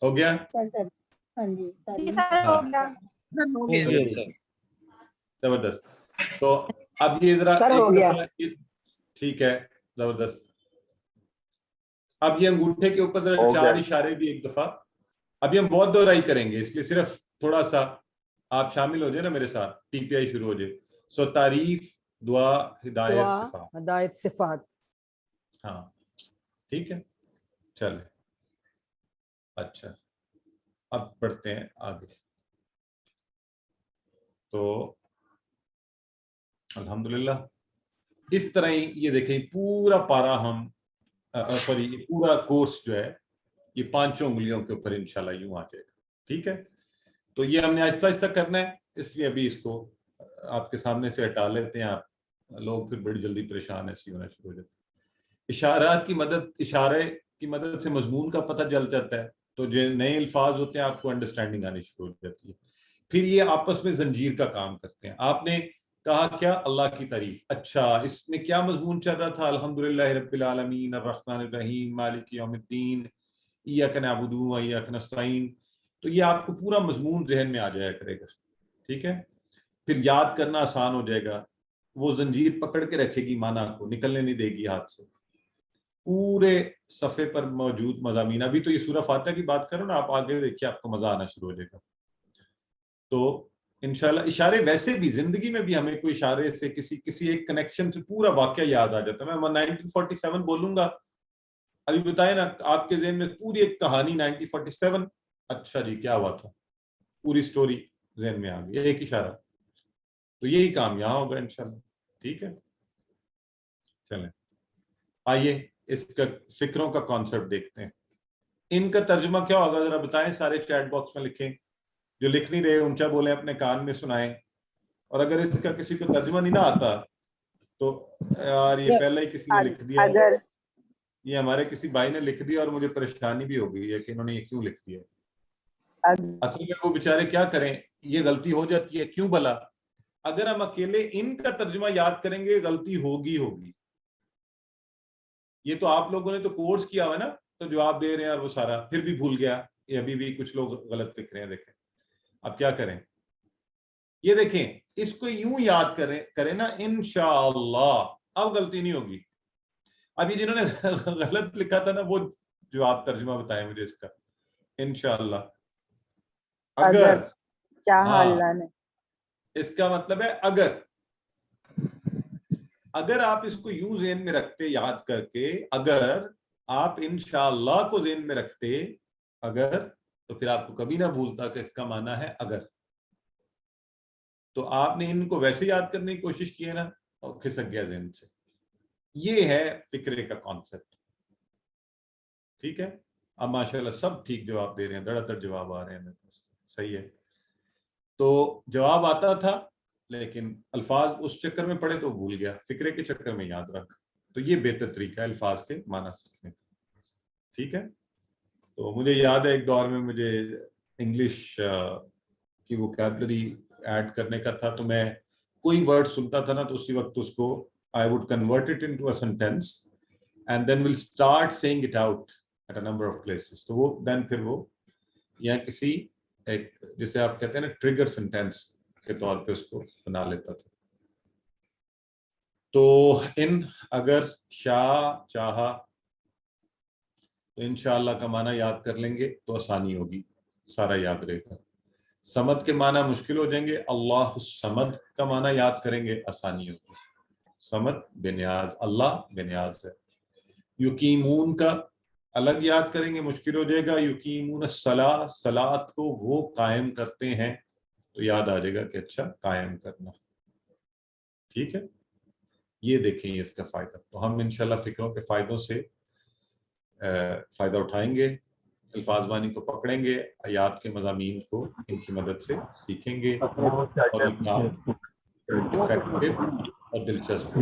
ہو گیا؟ ہاں جی زبردست. تو اب یہ ذرا ایک دفعہ ٹھیک ہے زبردست. اب یہ انگوٹھے کے اوپر ذرا 4 اشارے بھی ایک دفعہ. ابھی ہم بہت دہرائی کریں گے، اس لیے صرف تھوڑا سا آپ شامل ہو جائے نا میرے ساتھ. ٹی پی آئی شروع ہو جائے. سو تعریف، دعا، ہدایت، صفات. ہاں ٹھیک ہے چلے. اچھا اب پڑھتے ہیں آگے. تو الحمدللہ اس طرح ہی یہ دیکھیں پورا پارا ہم سوری یہ پورا کورس جو ہے یہ 5 انگلیوں کے اوپر انشاءاللہ یوں آ جائے گا. ٹھیک ہے، تو یہ ہم نے آہستہ آہستہ کرنا ہے، اس لیے ابھی اس کو آپ کے سامنے سے ہٹا لیتے ہیں. آپ لوگ پھر بڑی جلدی پریشان ایسی ہونا شروع ہو جاتے ہیں. اشارات کی مدد، اشارے کی مدد سے مضمون کا پتہ چل جاتا ہے، تو جو نئے الفاظ ہوتے ہیں آپ کو انڈرسٹینڈنگ آنی شروع ہو جاتی ہے. پھر یہ آپس میں زنجیر کا کام کرتے ہیں. آپ نے کہا کیا؟ اللہ کی تعریف. اچھا اس میں کیا مضمون چل رہا تھا؟ الحمدللہ رب العالمین الرحمن الرحیم مالک یوم الدین ایاک نعبد و ایاک نستعین. تو یہ آپ کو پورا مضمون ذہن میں آ جایا کرے گا. ٹھیک ہے، پھر یاد کرنا آسان ہو جائے گا. وہ زنجیر پکڑ کے رکھے گی معنی کو، نکلنے نہیں دے گی ہاتھ سے. پورے صفحے پر موجود مضامین، ابھی تو یہ سورہ فاتحہ کی بات کرو نا، آپ آگے دیکھیے آپ کو مزہ آنا شروع ہو جائے گا. تو انشاءاللہ اشارے ویسے بھی زندگی میں بھی ہمیں کوئی اشارے سے کسی ایک کنیکشن سے پورا واقعہ یاد آ جاتا ہے. میں 1947 بولوں گا، ابھی بتائیں نا آپ کے ذہن میں پوری ایک کہانی 1947. اچھا جی کیا ہوا تھا، پوری سٹوری ذہن میں آ گئی ایک اشارہ. تو یہی کام یہاں ہوگا انشاءاللہ. ٹھیک ہے چلیں آئیے اس کا فکروں کا کانسیپٹ دیکھتے ہیں. ان کا ترجمہ کیا ہوگا ذرا بتائیں. سارے چیٹ باکس میں لکھیں. جو لکھ نہیں رہے اونچا بولیں، اپنے کان میں سنائیں. اور اگر اس کا کسی کو ترجمہ نہیں نہ آتا تو یار یہ پہلے ہی کسی نے لکھ دیا، یہ ہمارے کسی بھائی نے لکھ دیا اور مجھے پریشانی بھی ہو گئی ہے کہ انہوں نے یہ کیوں لکھ دیا. اصل میں وہ بیچارے کیا کریں، یہ غلطی ہو جاتی ہے. کیوں بھلا؟ اگر ہم اکیلے ان کا ترجمہ یاد کریں گے غلطی ہوگی. یہ تو آپ لوگوں نے تو کورس کیا ہوا ہے نا، تو جواب دے رہے ہیں اور وہ سارا پھر بھی بھول گیا. یہ ابھی بھی کچھ لوگ غلط لکھ رہے ہیں. دیکھیں اب کیا کریں. یہ دیکھیں اس کو یوں یاد کریں نا انشاءاللہ، اب غلطی نہیں ہوگی. ابھی جنہوں نے غلط لکھا تھا نا وہ جواب ترجمہ بتائیں مجھے اس کا. انشاءاللہ اگر چاہا اللہ نے، اس کا مطلب ہے اگر آپ اس کو یوں ذہن میں رکھتے یاد کر کے، اگر آپ انشاءاللہ کو ذہن میں رکھتے اگر، تو پھر آپ کو کبھی نہ بھولتا کہ اس کا معنی ہے اگر. تو آپ نے ان کو ویسے یاد کرنے کی کوشش کی ہے نا اور کھسک گیا ذہن سے. یہ ہے فکرے کا کانسیپٹ. ٹھیک ہے، اب ماشاءاللہ سب ٹھیک جواب دے رہے ہیں، دڑا دڑ جواب آ رہے ہیں. صحیح ہے. تو جواب آتا تھا لیکن الفاظ اس چکر میں پڑے تو بھول گیا، فکرے کے چکر میں یاد رکھ. تو یہ بہتر طریقہ ہے الفاظ کے معنی سیکھنے کا. ٹھیک ہے، تو مجھے یاد ہے ایک دور میں مجھے انگلش کی ووکیبلری ایڈ کرنے کا تھا، تو میں کوئی ورڈ سنتا تھا نا تو اسی وقت اس کو I would convert it into a sentence and then we'll start saying it out at a number of places. تو وہ then پھر وہ یا کسی ایک جسے آپ کہتے ہیں نا ٹریگر سینٹینس کے طور پہ اس کو بنا لیتا تھا. تو ان اگر شاء چاہا تو انشاءاللہ کا معنی یاد کر لیں گے تو آسانی ہوگی، سارا یاد رہے گا. صمد کے معنی مشکل ہو جائیں گے، اللہ الصمد کا معنی یاد کریں گے آسانی ہوگی. صمد بے نیاز، اللہ بے نیاز ہے. یقیمون کا الگ یاد کریں گے مشکل ہو جائے گا. یقیمون الصلاۃ، صلاۃ کو وہ قائم کرتے ہیں، تو یاد آ جائے گا کہ اچھا قائم کرنا. ٹھیک ہے، یہ دیکھیں اس کا فائدہ. تو ہم انشاءاللہ فکروں کے فائدوں سے فائدہ اٹھائیں گے، الفاظ بانی کو پکڑیں گے، آیات کے مضامین کو ان کی مدد سے سیکھیں گے اور یہ کام افیکٹو اور دلچسپ.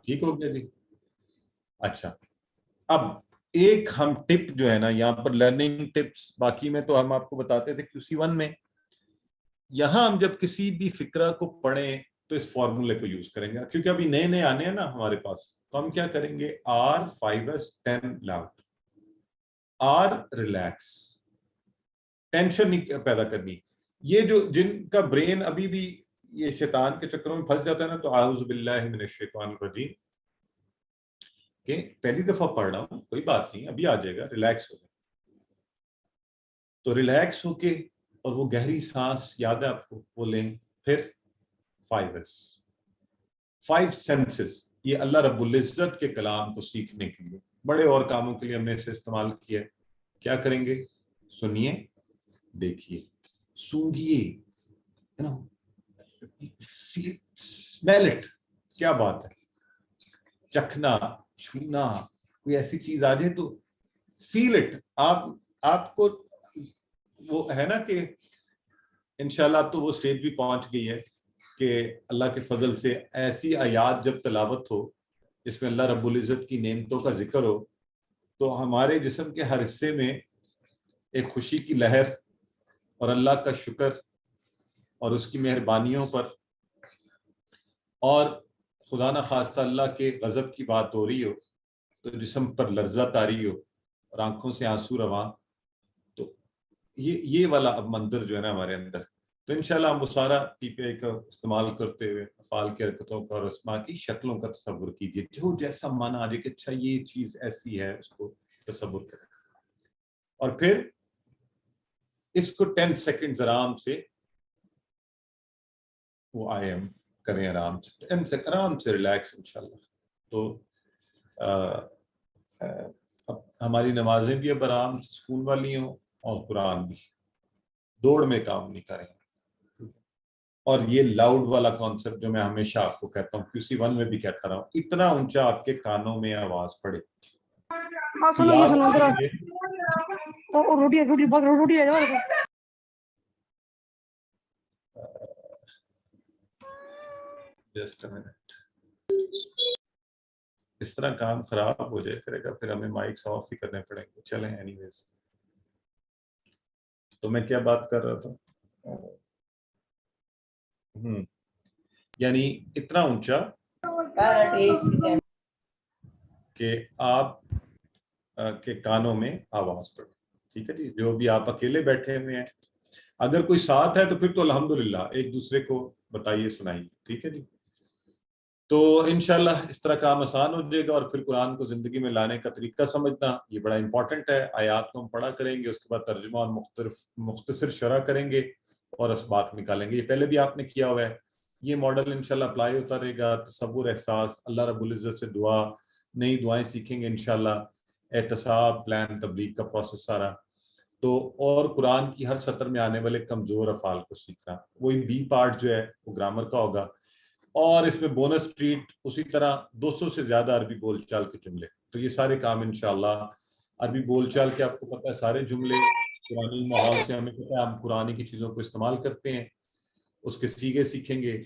ٹھیک ہو گیا جی. اچھا اب ایک ہم ٹپ جو ہے نا یہاں پر لرننگ ٹپس، باقی میں تو ہم آپ کو بتاتے تھے QC1 میں. یہاں ہم جب کسی بھی فکرہ کو پڑھیں تو اس فارمولے کو یوز کریں گے، کیونکہ ابھی نئے نئے آنے ہیں نا ہمارے پاس. تو ہم کیا کریں گے، R 5S 10 loud, R relax, tension نہیں پیدا کرنی. یہ جو جن کا برین ابھی بھی یہ شیطان کے چکروں میں پھنس جاتا ہے نا, تو اعوذ باللہ من الشیطان الرجیم کہ پہلی دفعہ پڑھ رہا ہوں, کوئی بات نہیں, ابھی آ جائے گا, ریلیکس ہو جائے. تو ریلیکس ہو کے اور وہ گہری سانس یاد ہے آپ کو, وہ لیں. پھر 5 سینسز, یہ اللہ رب العزت کے کلام کو سیکھنے کے لیے, بڑے اور کاموں کے لیے ہم نے اسے استعمال کیا ہے. کیا کریں گے؟ سنیے, دیکھیے, سونگھیے, اسمیل اٹ, کیا بات ہے, چکھنا, چھونا, کوئی ایسی چیز آ جائے تو فیل اٹ. آپ کو وہ ہے نا کہ انشاءاللہ اب تو وہ سٹیج بھی پہنچ گئی ہے کہ اللہ کے فضل سے ایسی آیات جب تلاوت ہو جس میں اللہ رب العزت کی نعمتوں کا ذکر ہو, تو ہمارے جسم کے ہر حصے میں ایک خوشی کی لہر اور اللہ کا شکر اور اس کی مہربانیوں پر, اور خدا نہ خواستہ اللہ کے غضب کی بات ہو رہی ہو تو جسم پر لرزہ طاری ہو اور آنکھوں سے آنسو رواں, تو یہ والا اب منظر جو ہے نا ہمارے اندر. تو انشاءاللہ ہم وہ سارا پی پی آئی کا استعمال کرتے ہوئے افعال کی حرکتوں کا اور اسماء کی شکلوں کا تصور کیجیے, جو جیسا معنی آ جائے کہ اچھا یہ چیز ایسی ہے, اس کو تصور کریں. اور پھر اس کو 10 سیکنڈز آرام سے وہ آئے کریں, آرام سے 10 سیکنڈ آرام سے ریلیکس انشاءاللہ. تو اب ہماری نمازیں بھی اب آرام سے سکون والی ہوں اور قرآن بھی, دوڑ میں کام نہیں کریں. اور یہ لاؤڈ والا کانسیپٹ جو میں ہمیشہ آپ کو کہتا ہوں, QC1 میں بھی کہتا رہا ہوں, اتنا اونچا آپ کے کانوں میں آواز پڑے. جسٹ اے منٹ, اس طرح کام خراب ہو جائے کرے گا, پھر ہمیں مائکس آف ہی کرنے پڑیں گے. چلیں اینی ویز, تو میں کیا بات کر رہا تھا, یعنی اتنا اونچا کہ آپ کے کانوں میں آواز پڑے. ٹھیک ہے جی, جو بھی آپ اکیلے بیٹھے ہوئے ہیں, اگر کوئی ساتھ ہے تو پھر تو الحمدللہ ایک دوسرے کو بتائیے, سنائیے. ٹھیک ہے جی. تو انشاءاللہ اس طرح کام آسان ہو جائے گا. اور پھر قرآن کو زندگی میں لانے کا طریقہ سمجھنا یہ بڑا امپورٹنٹ ہے. آیات کو ہم پڑھا کریں گے, اس کے بعد ترجمہ اور مختصر شرح کریں گے اور اسباق نکالیں گے. یہ پہلے بھی آپ نے کیا ہوا ہے, یہ ماڈل انشاءاللہ اپلائی ہوتا رہے گا. تصور, احساس, اللہ رب العزت سے دعا, نئی دعائیں سیکھیں گے انشاءاللہ, احتساب, پلان, تبلیغ کا پروسیس سارا. تو اور قرآن کی ہر سطر میں آنے والے کمزور افعال کو سیکھنا, وہی بی پارٹ جو ہے وہ گرامر کا ہوگا. اور اس میں بونس ٹریٹ اسی طرح 200 سے زیادہ عربی بول چال کے جملے. تو یہ سارے کام انشاءاللہ عربی بول چال کے آپ کو پتہ ہے سارے جملے قرآنی ماحول سے ہمیں پتہ ہے, ہم قرآنی کی چیزوں کو استعمال کرتے ہیں, اس کے سیغے سیکھیں گے.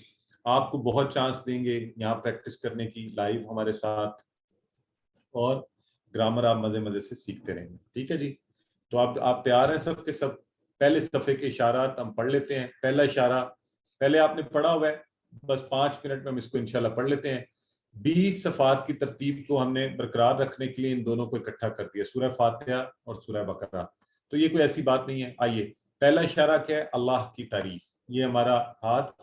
آپ کو بہت چانس دیں گے یہاں پریکٹس کرنے کی لائیو ہمارے ساتھ, اور گرامر آپ مزے مزے سے سیکھتے رہیں گے. ٹھیک ہے جی. تو آپ تیار ہیں سب کے سب؟ پہلے صفحے کے اشارات ہم پڑھ لیتے ہیں. پہلا اشارہ پہلے آپ نے پڑھا ہوا ہے, بس 5 منٹ میں ہم اس کو انشاءاللہ پڑھ لیتے ہیں. 20 صفحات کی ترتیب کو ہم نے برقرار رکھنے کے لیے ان دونوں کو اکٹھا کر دیا, سورہ فاتحہ اور سورہ بقرہ. تو یہ کوئی ایسی بات نہیں ہے. آئیے, پہلا اشارہ کیا ہے؟ اللہ کی تعریف. یہ ہمارا ہاتھ,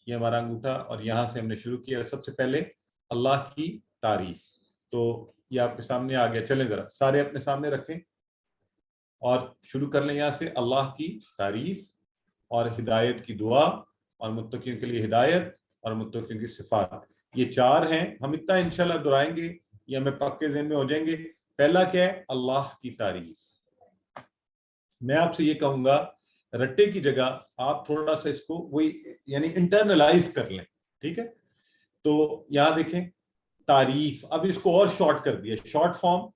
یہ ہمارا انگوٹھا, اور یہاں سے ہم نے شروع کیا. سب سے پہلے اللہ کی تعریف. تو یہ آپ کے سامنے آ گیا. چلیں ذرا سارے اپنے سامنے رکھیں اور شروع کر لیں یہاں سے. اللہ کی تعریف اور ہدایت کی دعا اور متقیوں کے لیے ہدایت اور متقیوں کی صفات. یہ 4 ہیں. ہم اتنا انشاءاللہ دہرائیں گے, یہ ہمیں پکے ذہن میں ہو جائیں گے. پہلا کیا ہے؟ اللہ کی تعریف. میں آپ سے یہ کہوں گا, رٹے کی جگہ آپ تھوڑا سا اس کو وہی یعنی انٹرنلائز کر لیں. ٹھیک ہے. تو یہاں دیکھیں تعریف. اب اس کو اور شارٹ کر دیا, شارٹ فارم.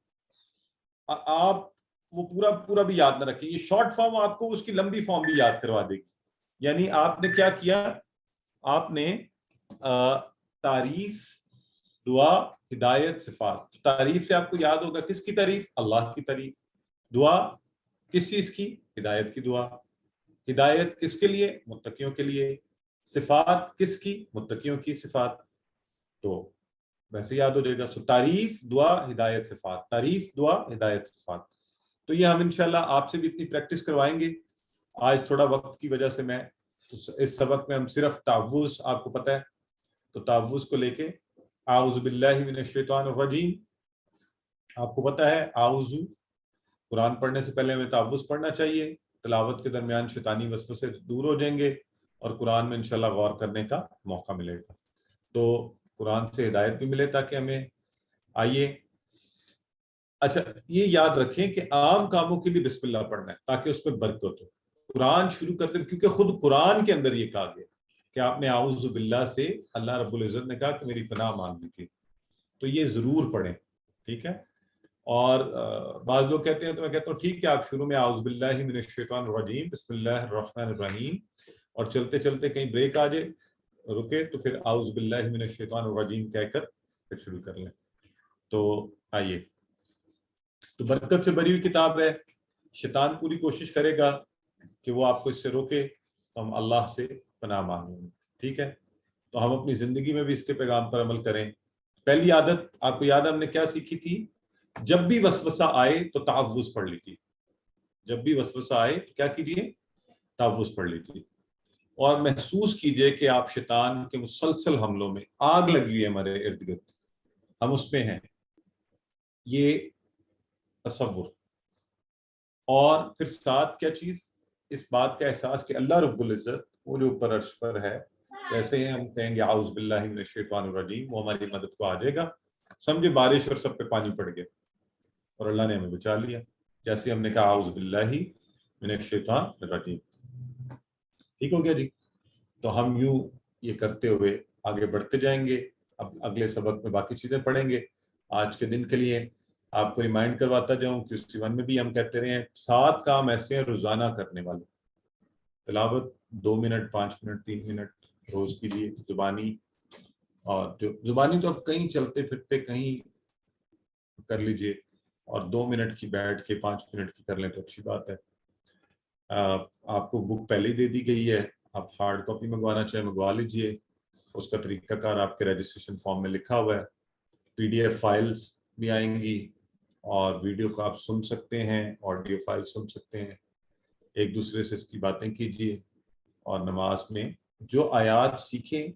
آپ وہ پورا بھی یاد نہ رکھیں, یہ شارٹ فارم آپ کو اس کی لمبی فارم بھی یاد کروا دے گی. یعنی آپ نے کیا کیا, آپ نے تعریف, دعا, ہدایت, صفات. تعریف سے آپ کو یاد ہوگا کس کی تعریف؟ اللہ کی تعریف. دعا کس چیز کی؟ ہدایت کی دعا. ہدایت کس کے لیے؟ متقیوں کے لیے. صفات کس کی؟ متقیوں کی صفات. تو ویسے یاد ہو جائے گا. سو تعریف, دعا, ہدایت, صفات. تعریف, دعا, ہدایت, صفات. تو یہ ہم انشاءاللہ آپ سے بھی اتنی پریکٹس کروائیں گے آج تھوڑا وقت کی وجہ سے میں اس سبق میں ہم صرف تعوذ، آپ کو پتہ ہے تو تعوذ کو لے کے اعوذ باللہ من الشیطان الرجیم، آپ کو پتہ ہے اعوذ، قرآن پڑھنے سے پہلے ہمیں تعوذ پڑھنا چاہیے، تلاوت کے درمیان شیطانی وسوسے دور ہو جائیں گے اور قرآن میں انشاءاللہ غور کرنے کا موقع ملے گا، تو قرآن سے ہدایت بھی ملے تاکہ ہمیں آئیے۔ اچھا یہ یاد رکھیں کہ عام کاموں کے لیے بسم اللہ پڑھنا ہے تاکہ اس میں برکت ہو، قرآن شروع کرتے ہیں کیونکہ خود قرآن کے اندر یہ کہا گیا کہ آپ نے اعوذ باللہ سے، اللہ رب العزت نے کہا کہ میری پناہ مانگنی تھی، تو یہ ضرور پڑھیں، ٹھیک ہے۔ اور بعض لوگ کہتے ہیں تو میں کہتا ہوں ٹھیک ہے آپ شروع میں اعوذ باللہ من الشیطان الرجیم بسم اللہ الرحمن الرحیم، اور چلتے چلتے کہیں بریک آ جائے رکے تو پھر اعوذ باللہ من الشیطان الرجیم کہہ کر پھر شروع کر لیں۔ تو آئیے، تو برکت سے بری ہوئی کتاب ہے، شیطان پوری کوشش کرے گا کہ وہ آپ کو اس سے روکے، تو ہم اللہ سے پناہ مانگیں، ٹھیک ہے۔ تو ہم اپنی زندگی میں بھی اس کے پیغام پر عمل کریں۔ پہلی عادت آپ کو یاد ہے ہم نے کیا سیکھی تھی؟ جب بھی وسوسہ آئے تو تعوذ پڑھ لیجیے، جب بھی وسوسہ آئے تو کیا کیجیے؟ تعوذ پڑھ لیجیے، اور محسوس کیجئے کہ آپ شیطان کے مسلسل حملوں میں، آگ لگی ہوئی ہے ہمارے ارد گرد، ہم اس میں ہیں، یہ تصور، اور پھر ساتھ کیا چیز؟ اس بات کا احساس کہ اللہ رب العزت وہ جو اوپر عرش پر ہے، جیسے ہی ہم کہیں گے اعوذ باللہ من الشیطان الرجیم وہ ہماری مدد کو آ جائے گا، سمجھے بارش اور سب پہ پانی پڑ گیا اور اللہ نے ہمیں بچا لیا، جیسے ہم نے کہا اعوذ باللہ من الشیطان الرجیم، ٹھیک ہو گیا جی۔ تو ہم یوں یہ کرتے ہوئے آگے بڑھتے جائیں گے، اب اگلے سبق میں باقی چیزیں پڑھیں گے۔ آج کے دن کے لیے آپ کو ریمائنڈ کرواتا جاؤں کہ QC 1 میں بھی ہم کہتے رہے ہیں 7 کام ایسے ہیں روزانہ کرنے والے، تلاوت 2 منٹ 5 منٹ 3 منٹ روز کیجیے زبانی، اور جو زبانی تو اب کہیں چلتے پھرتے کہیں کر لیجئے، اور 2 منٹ کی بیٹھ کے 5 منٹ کی کر لیں تو اچھی بات ہے۔ آپ کو بک پہلے ہی دے دی گئی ہے، آپ ہارڈ کاپی منگوانا چاہیں منگوا لیجئے، اس کا طریقہ کار آپ کے رجسٹریشن فارم میں لکھا ہوا ہے، PDF فائلز بھی آئیں گی، اور ویڈیو کو آپ سن سکتے ہیں، آڈیو فائل سن سکتے ہیں، ایک دوسرے سے اس کی باتیں کیجیے، اور نماز میں جو آیات سیکھیں،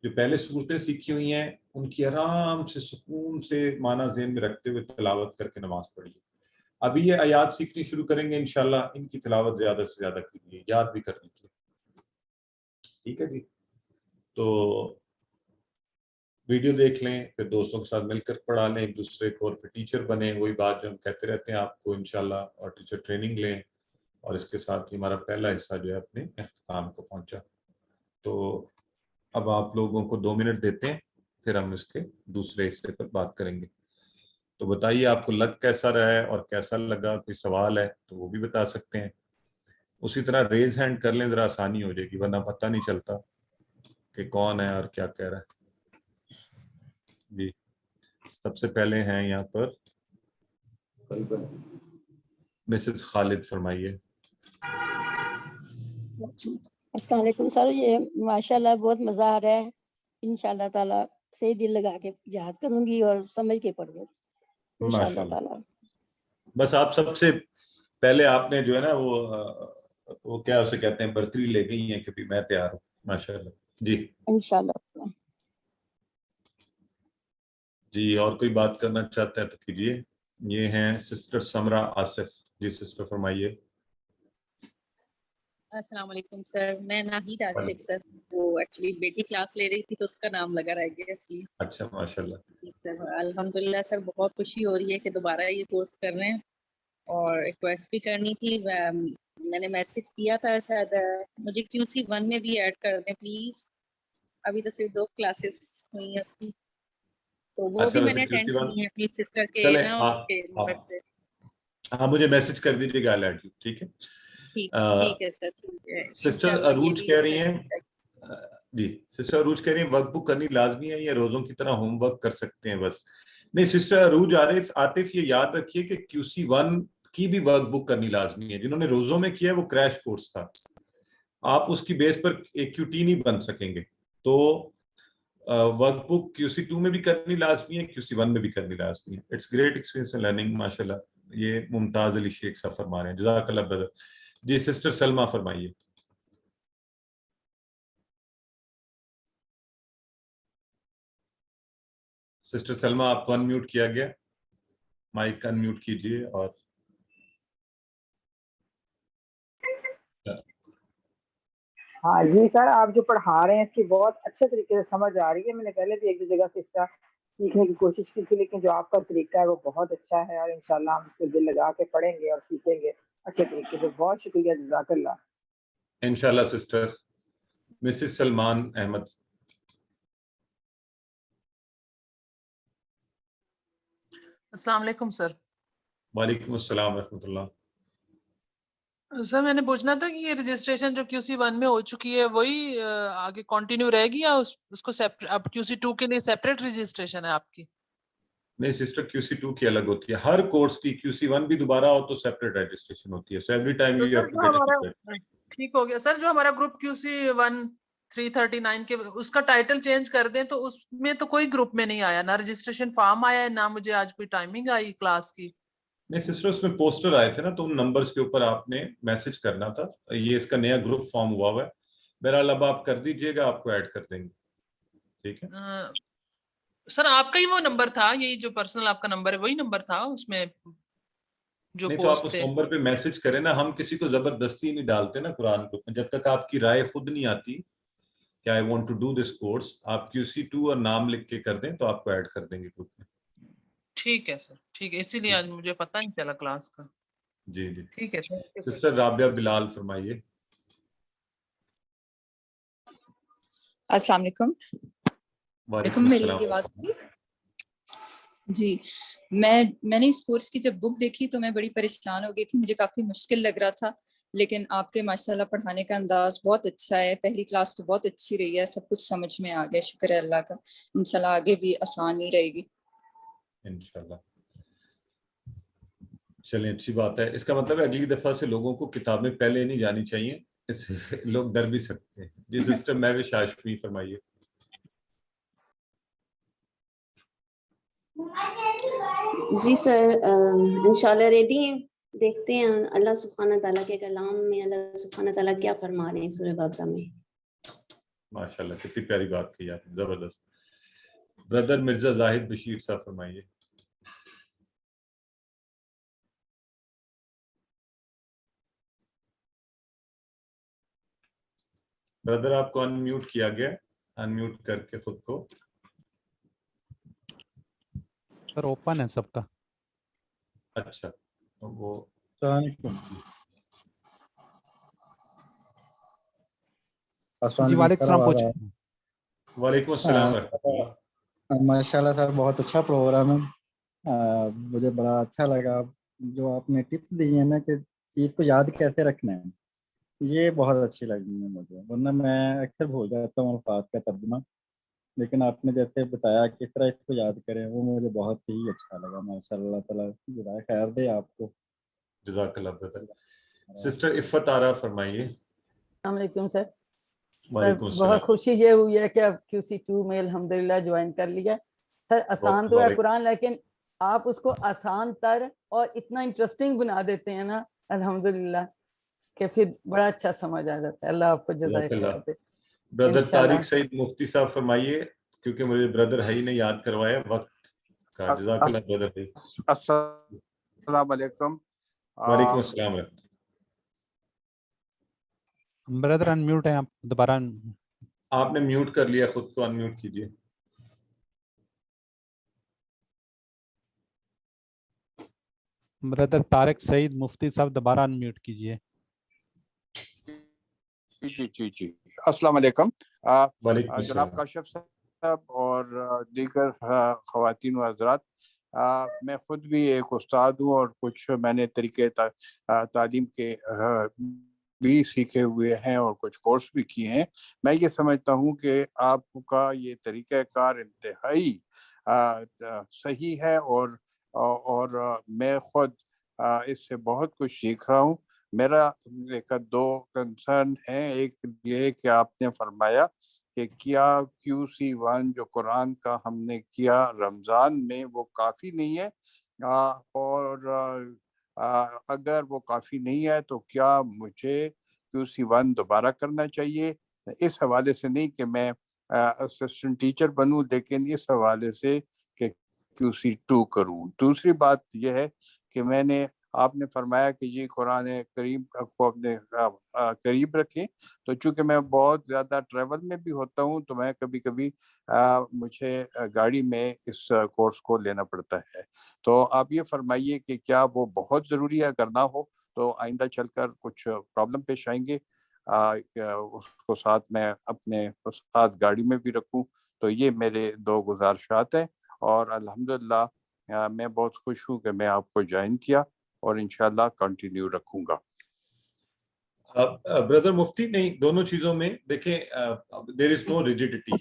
جو پہلے صورتیں سیکھی ہوئی ہیں ان کی آرام سے سکون سے معنی ذہن میں رکھتے ہوئے تلاوت کر کے نماز پڑھیے۔ ابھی یہ آیات سیکھنی شروع کریں گے انشاءاللہ، ان کی تلاوت زیادہ سے زیادہ کیجیے، یاد بھی کر لیجیے، ٹھیک ہے جی۔ تو ویڈیو دیکھ لیں، پھر دوستوں کے ساتھ مل کر پڑھا لیں ایک دوسرے کو، اور پھر ٹیچر بنیں، وہی بات جو ہم کہتے رہتے ہیں آپ کو انشاءاللہ، اور ٹیچر ٹریننگ لیں، اور اس کے ساتھ ہی ہمارا پہلا حصہ جو ہے اپنے اختتام کو پہنچا۔ تو اب آپ لوگوں کو 2 منٹ دیتے ہیں، پھر ہم اس کے دوسرے حصے پر بات کریں گے۔ تو بتائیے آپ کو لگ کیسا رہا ہے اور کیسا لگا، کوئی سوال ہے تو وہ بھی بتا سکتے ہیں، اسی طرح ریز ہینڈ کر لیں، ذرا آسانی ہو جائے گی، ورنہ پتہ نہیں چلتا کہ کون ہے اور کیا کہہ رہا ہے۔ جی سب سے پہلے ہیں یہاں پر مسز خالد، فرمائیے۔ السلام علیکم سر، یہ ماشاءاللہ بہت مزہ آ رہا ہے، انشاءاللہ تعالیٰ صحیح دل لگا کے یاد کروں گی اور سمجھ کے پڑھوں گی انشاءاللہ تعالیٰ۔ بس آپ سب سے پہلے آپ نے جو ہے نا وہ کیا اسے کہتے ہیں برتری لے گئی ہیں کہ بھی میں تیار ہوں، ماشاءاللہ جی انشاءاللہ۔ جی اور کوئی بات کرنا چاہتے ہیں تو کیجیے۔ یہ ہیں سسٹر سمرہ آصف، جی سسٹر فرمائیے۔ السلام علیکم سر، میں ناہید آصف سر، وہ ایکچولی بیٹی کلاس لے رہی تھی تو اس کا نام لگا رہ گیا اس لیے۔ اچھا ماشاءاللہ جی سر الحمدللہ سر، بہت خوشی ہو رہی ہے کہ دوبارہ یہ کورس کر رہے ہیں، اور ریکویسٹ بھی کرنی تھی، میں نے میسج کیا تھا، شاید مجھے QC 1 میں بھی ایڈ کر دیں پلیز، ابھی تو صرف 2 کلاسز ہوئی ہیں اس کی، تو وہ بھی میں نے اٹینڈ کی ہیں اپنی سسٹر کے نا اس کے نمبر پہ۔ ہاں مجھے میسج کر دیجیے گا، ایڈ ٹھیک ہے۔ ٹھیک ہے سر، ٹھیک ہے۔ سسٹر عروج کہہ رہی ہیں، جی سسٹر عروج کہہ رہی ہیں ورک بک کرنی لازمی ہے یا روزوں کی طرح ہوم ورک کر سکتے ہیں بس؟ نہیں سسٹر عروج عاطف یہ یاد رکھیے کہ QC 1 کی بھی ورک بک کرنی لازمی ہے، جنہوں نے روزوں میں کیا وہ کریش کورس تھا، آپ اس کی بیس پر AQT نہیں بن سکیں گے، تو ورک بک QC 2 میں بھی کرنی لازمی ہے، QC 1 میں بھی کرنی لازمی ہے۔ It's great experience in learning, ماشاءاللہ، یہ ممتاز علی شیخ صاحب فرما رہے ہیں، جزاک اللہ برادر۔ جی سسٹر سلمہ فرمائیے. سسٹر سلمہ آپ کو انمیوٹ کیا گیا, مائک انمیوٹ کیجیے. اور ہاں جی سر, آپ جو پڑھا رہے ہیں اس کی بہت اچھے طریقے سے سمجھ آ رہی ہے. میں نے پہلے بھی ایک دو جگہ سے اس کا سیکھنے کی کوشش کی تھی, لیکن جو آپ کا طریقہ ہے وہ بہت اچھا ہے, اور انشاءاللہ ہم اس کو دل لگا کے پڑھیں گے اور سیکھیں گے اچھے طریقے سے. بہت شکریہ, جزاک اللہ. انشاءاللہ سسٹر. مسز سلمان احمد. السلام علیکم سر. وعلیکم السلام ورحمۃ اللہ. سر میں نے پوچھنا تھا کہ یہ رجسٹریشن جو QC1 میں ہو چکی ہے وہی آگے کنٹینیو رہے گی, یا اس کو اب QC2 کے لیے سیپریٹ رجسٹریشن ہے آپ کی؟ نہیں سسٹر, QC2 کی الگ ہوتی ہے. ہر کورس کی QC1 بھی دوبارہ ہو تو سیپریٹ رجسٹریشن ہوتی ہے. So every time you have to get it. ٹھیک ہو گیا سر. جو ہمارا گروپ QC1 339 کے اس کا ٹائٹل چینج کر دیں تو اس میں تو کوئی گروپ میں نہیں آیا, نہ رجسٹریشن فارم آیا ہے, نہ مجھے آج کوئی ٹائمنگ آئی کلاس کی. نہیں سسٹر, اس میں پوسٹر آئے تھے نا, تو ان نمبرز کے اوپر آپ نے میسج کرنا تھا. یہ اس کا نیا گروپ فارم ہوا ہوا ہے. بہرحال اب آپ کر دیجئے گا, آپ کو ایڈ کر دیں گے. ٹھیک ہے سر. آپ کا ہی وہ نمبر تھا, یہی جو پرسنل آپ کا نمبر ہے وہی نمبر تھا اس میں جو نہیں, تو آپ پوسٹ اس تھے؟ نمبر پہ میسج کریں نا. ہم کسی کو زبردستی نہیں ڈالتے نا قرآن گروپ میں, جب تک آپ کی رائے خود نہیں آتی کہ I want to do this course. آپ QC2 اور نام لکھ کے کر دیں تو آپ کو ایڈ کر دیں گے گروپ میں. ٹھیک ہے سر, ٹھیک ہے. اسی لیے آج مجھے پتہ نہیں چلا کلاس کا. جی جی ٹھیک ہے. سسٹر رابعہ بلال فرمائیے. السلام علیکم. وعلیکم میری السلام. آواز جی, میں نے اس کورس کی جب بک دیکھی تو میں بڑی پریشان ہو گئی تھی. مجھے کافی مشکل لگ رہا تھا, لیکن آپ کے ماشاءاللہ پڑھانے کا انداز بہت اچھا ہے. پہلی کلاس تو بہت اچھی رہی ہے, سب کچھ سمجھ میں آ گیا. شکر ہے اللہ کا. انشاءاللہ آگے بھی آسان ہی رہے گی انشاءاللہ. چلیں اچھی بات ہے. اس کا مطلب ہے اگلی دفعہ سے لوگوں کو کتابیں پہلے نہیں جانی چاہیے, اس سے لوگ ڈر بھی سکتے ہیں. جی سسٹر مہوش ہاشمی فرمائیے. جی سر, انشاءاللہ ریڈی ہیں. دیکھتے ہیں اللہ سبحانہ تعالیٰ کے کلام میں اللہ سبحانہ تعالیٰ کیا فرما رہے ہیں سورہ بقرہ میں. ماشاءاللہ, کتنی پیاری بات کی آپ نے, زبردست. بردر مرزا زاہد بشیر صاحب فرمائیے. بردر آپ کو انمیوٹ کیا گیا, انمیوٹ کر کے خود کو. سر اوپن ہے سب کا. اچھا وہ جی وعلیکم السلام. پوچھیں. وعلیکم السلام. ماشاء اللہ سر, بہت اچھا پروگرام ہے. مجھے بڑا اچھا لگا جو آپ نے ٹپس دی ہیں نا کہ چیز کو یاد کیسے رکھنا ہے, یہ بہت اچھی لگی ہے مجھے. ورنہ میں اکثر بھول جاتا ہوں الفاظ کا ترجمہ, لیکن آپ نے جیسے بتایا کس طرح اس کو یاد کریں, وہ مجھے بہت ہی اچھا لگا. ماشاء اللہ تعالیٰ جزائے خیر دے آپ کو. جزاک اللہ بردر. سسٹر عفت آرا فرمائیے. السلام علیکم سر. وعلیکم السلام. بہت خوشی یہ ہوئی ہے کہ اب QC2 میں الحمدللہ جوائن کر لیا. سر آسان تو ہے قرآن, لیکن آپ اس کو آسان تر اور اتنا انٹرسٹنگ بنا دیتے ہیں نا الحمدللہ کہ پھر بڑا اچھا سمجھ آ جاتا ہے. اللہ آپ کو جزائے خیر دے. بردر طارق سعید مفتی صاحب فرمائیے, کیونکہ مجھے بردر ہے ہی نے یاد کروایا وقت کا. جزاک اللہ بردر. السلام علیکم. وعلیکم السلام. بردر انمیوٹ ہے, آپ دوبارہ. آپ نے میوٹ کر لیا خود کو, انمیوٹ کیجیے. بردر طارق سعید مفتی صاحب دوبارہ انمیوٹ کیجیے. جی السلام علیکم. جناب کاشف صاحب اور دیگر خواتین و حضرات, میں خود بھی ایک استاد ہوں اور کچھ میں نے طریقے تعلیم کے بھی سیکھے ہوئے ہیں اور کچھ کورس بھی کیے ہیں. میں یہ سمجھتا ہوں کہ آپ کا یہ طریقہ کار انتہائی صحیح ہے, اور میں خود اس سے بہت کچھ سیکھ رہا ہوں. میرا دو کنسرن ہیں. ایک یہ کہ آپ نے فرمایا کہ کیا QC1 جو قرآن کا ہم نے کیا رمضان میں وہ کافی نہیں ہے, اور اگر وہ کافی نہیں ہے تو کیا مجھے QC1 دوبارہ کرنا چاہیے؟ اس حوالے سے نہیں کہ میں اسسٹنٹ ٹیچر بنوں، لیکن اس حوالے سے کہ QC2 کروں۔ دوسری بات یہ ہے کہ آپ نے فرمایا کہ جی قرآن کریم کو اپنے قریب رکھیں، تو چونکہ میں بہت زیادہ ٹریول میں بھی ہوتا ہوں تو میں کبھی کبھی مجھے گاڑی میں اس کورس کو لینا پڑتا ہے، تو آپ یہ فرمائیے کہ کیا وہ بہت ضروری ہے؟ اگر نہ ہو تو آئندہ چل کر کچھ پرابلم پیش آئیں گے، اس کو ساتھ میں اپنے ساتھ گاڑی میں بھی رکھوں؟ تو یہ میرے 2 گزارشات ہیں، اور الحمدللہ میں بہت خوش ہوں کہ میں آپ کو جوائن کیا اور انشاءاللہ کنٹینیو رکھوں گا۔ بردر مفتی، نہیں، دونوں چیزوں میں دیکھیں دیر از نو ریجیڈیٹی،